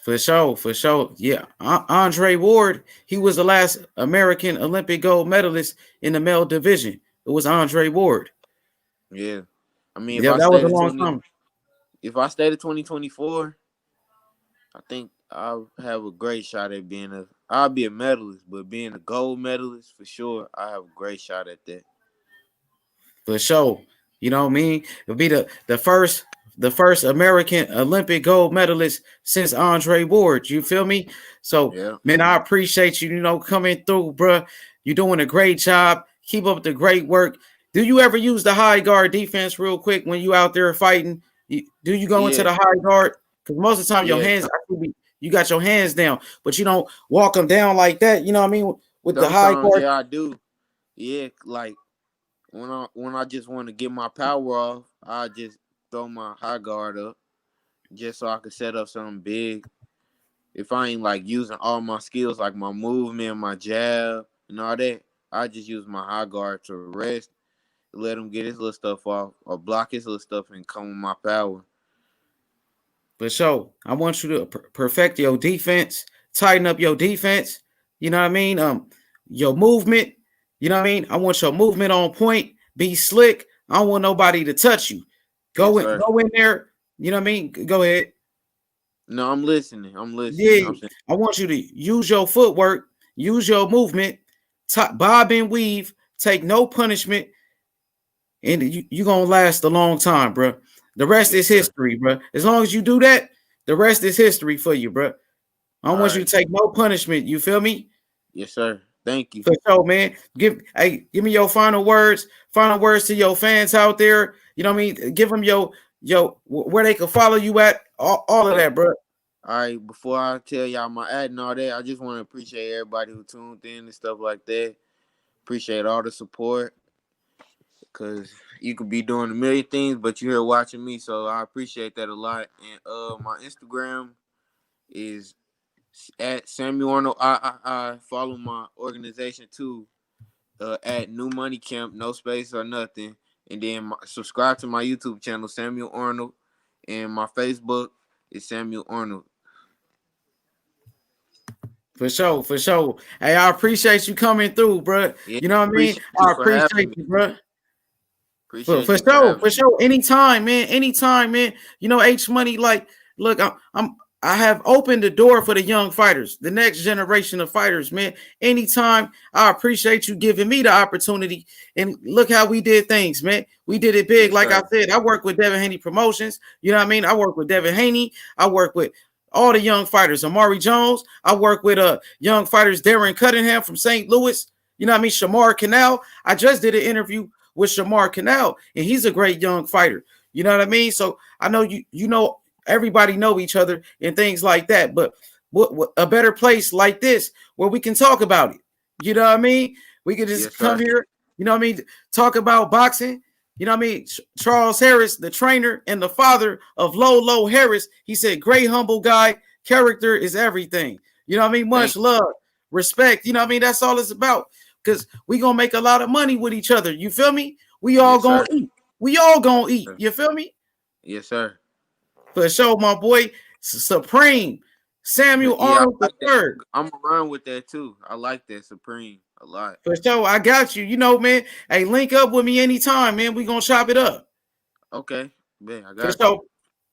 A: For sure, for sure. Yeah. Andre Ward, he was the last American Olympic gold medalist in the male division. It was Andre Ward.
B: Yeah. I mean,
A: Yeah, that was a long time.
B: if I stayed at 2024, I think I'll have a great shot at I'll be a medalist, but being a gold medalist for sure, I have a great shot at that.
A: For sure. You know what I mean? It'll be the first American Olympic gold medalist since Andre Ward. You feel me? So,
B: Yeah.
A: man, I appreciate you, coming through, bro. You're doing a great job. Keep up the great work. Do you ever use the high guard defense real quick when you out there fighting? Do you go into
B: Yeah.
A: the high guard? Because most of the time your
B: Yeah.
A: hands, you got your hands down, but you don't walk them down like that. You know what I mean? With the high
B: Sometimes,
A: guard.
B: yeah, I do. Yeah, like when I just want to get my power off, I just throw my high guard up just so I can set up something big. If I ain't like using all my skills, like my movement, my jab, and all that, I just use my high guard to rest, let him get his little stuff off, or block his little stuff and come with my power.
A: For sure. I want you to perfect your defense, tighten up your defense. You know what I mean? Your movement. You know what I mean? I want your movement on point. Be slick. I don't want nobody to touch you.
B: Yes,
A: Go in,
B: sir.
A: go in there. You know what I mean? Go ahead.
B: No, I'm listening. I'm listening.
A: Yeah.
B: I'm saying,
A: I want you to use your footwork, use your movement, bob and weave, take no punishment, and you're gonna last a long time, bro. The rest
B: yes,
A: is
B: sir.
A: history, bro. As long as you do that, the rest is history for you, bro. I don't
B: All
A: want you
B: right.
A: to take no punishment. You feel me?
B: Yes, sir. Thank you.
A: For sure, man. Give me your final words. Final words to your fans out there. You know what I mean? Give them your where they can follow you at. All of that, bro.
B: All right. Before I tell y'all my ad and all that, I just want to appreciate everybody who tuned in and stuff like that. Appreciate all the support. Cause you could be doing a million things, but you're here watching me, so I appreciate that a lot. And my Instagram is at Samuel Arnold. I follow my organization too. At New Money Camp, no space or nothing. And then subscribe to my YouTube channel, Samuel Arnold, and my Facebook is Samuel Arnold.
A: For sure, for sure. Hey, I appreciate you coming through, bro.
B: Yeah,
A: You know what I mean?
B: appreciate you
A: I
B: for having
A: appreciate
B: me.
A: you, bro. For,
B: Appreciate
A: for
B: you for
A: sure,
B: having
A: for
B: me.
A: sure. Anytime, man. Anytime, man. H Money, like, look, I have opened the door for the young fighters, the next generation of fighters, man. Anytime, I appreciate you giving me the opportunity. And look how we did things, man. We did it big.
B: Yes,
A: Like I
B: sir.
A: said, I work with Devin Haney Promotions. You know what I mean? I work with Devin Haney. I work with all the young fighters. Amari Jones. I work with young fighters, Darren Cunningham from St. Louis. You know what I mean? Shamar Canal. I just did an interview with Shamar Canal, and he's a great young fighter. You know what I mean? So I know you know everybody know each other and things like that. But what a better place like this where we can talk about it. You know what I mean? We can just
B: Yes,
A: come
B: sir.
A: here, you know what I mean, talk about boxing. You know what I mean? Charles Harris, the trainer and the father of Lolo Harris, he said, great humble guy, character is everything. You know what I mean? Much
B: Thank
A: love, respect. You know what I mean? That's all it's about. Because we gonna make a lot of money with each other. You feel me? We
B: you.
A: all
B: Yes,
A: gonna
B: sir.
A: eat. We all gonna eat. You feel me?
B: Yes, sir.
A: For sure, my boy. Supreme Samuel
B: Yeah,
A: Arnold
B: I like that.
A: III.
B: I'm gonna run with that too. I like that Supreme a lot.
A: For sure, I got you. You know, man. Hey, link up with me anytime, man. We gonna chop it up.
B: Okay, man, I
A: For
B: got you.
A: sure.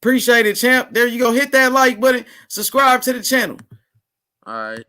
A: Appreciate it, champ. There you go. Hit that like button. Subscribe to the channel.
B: All right.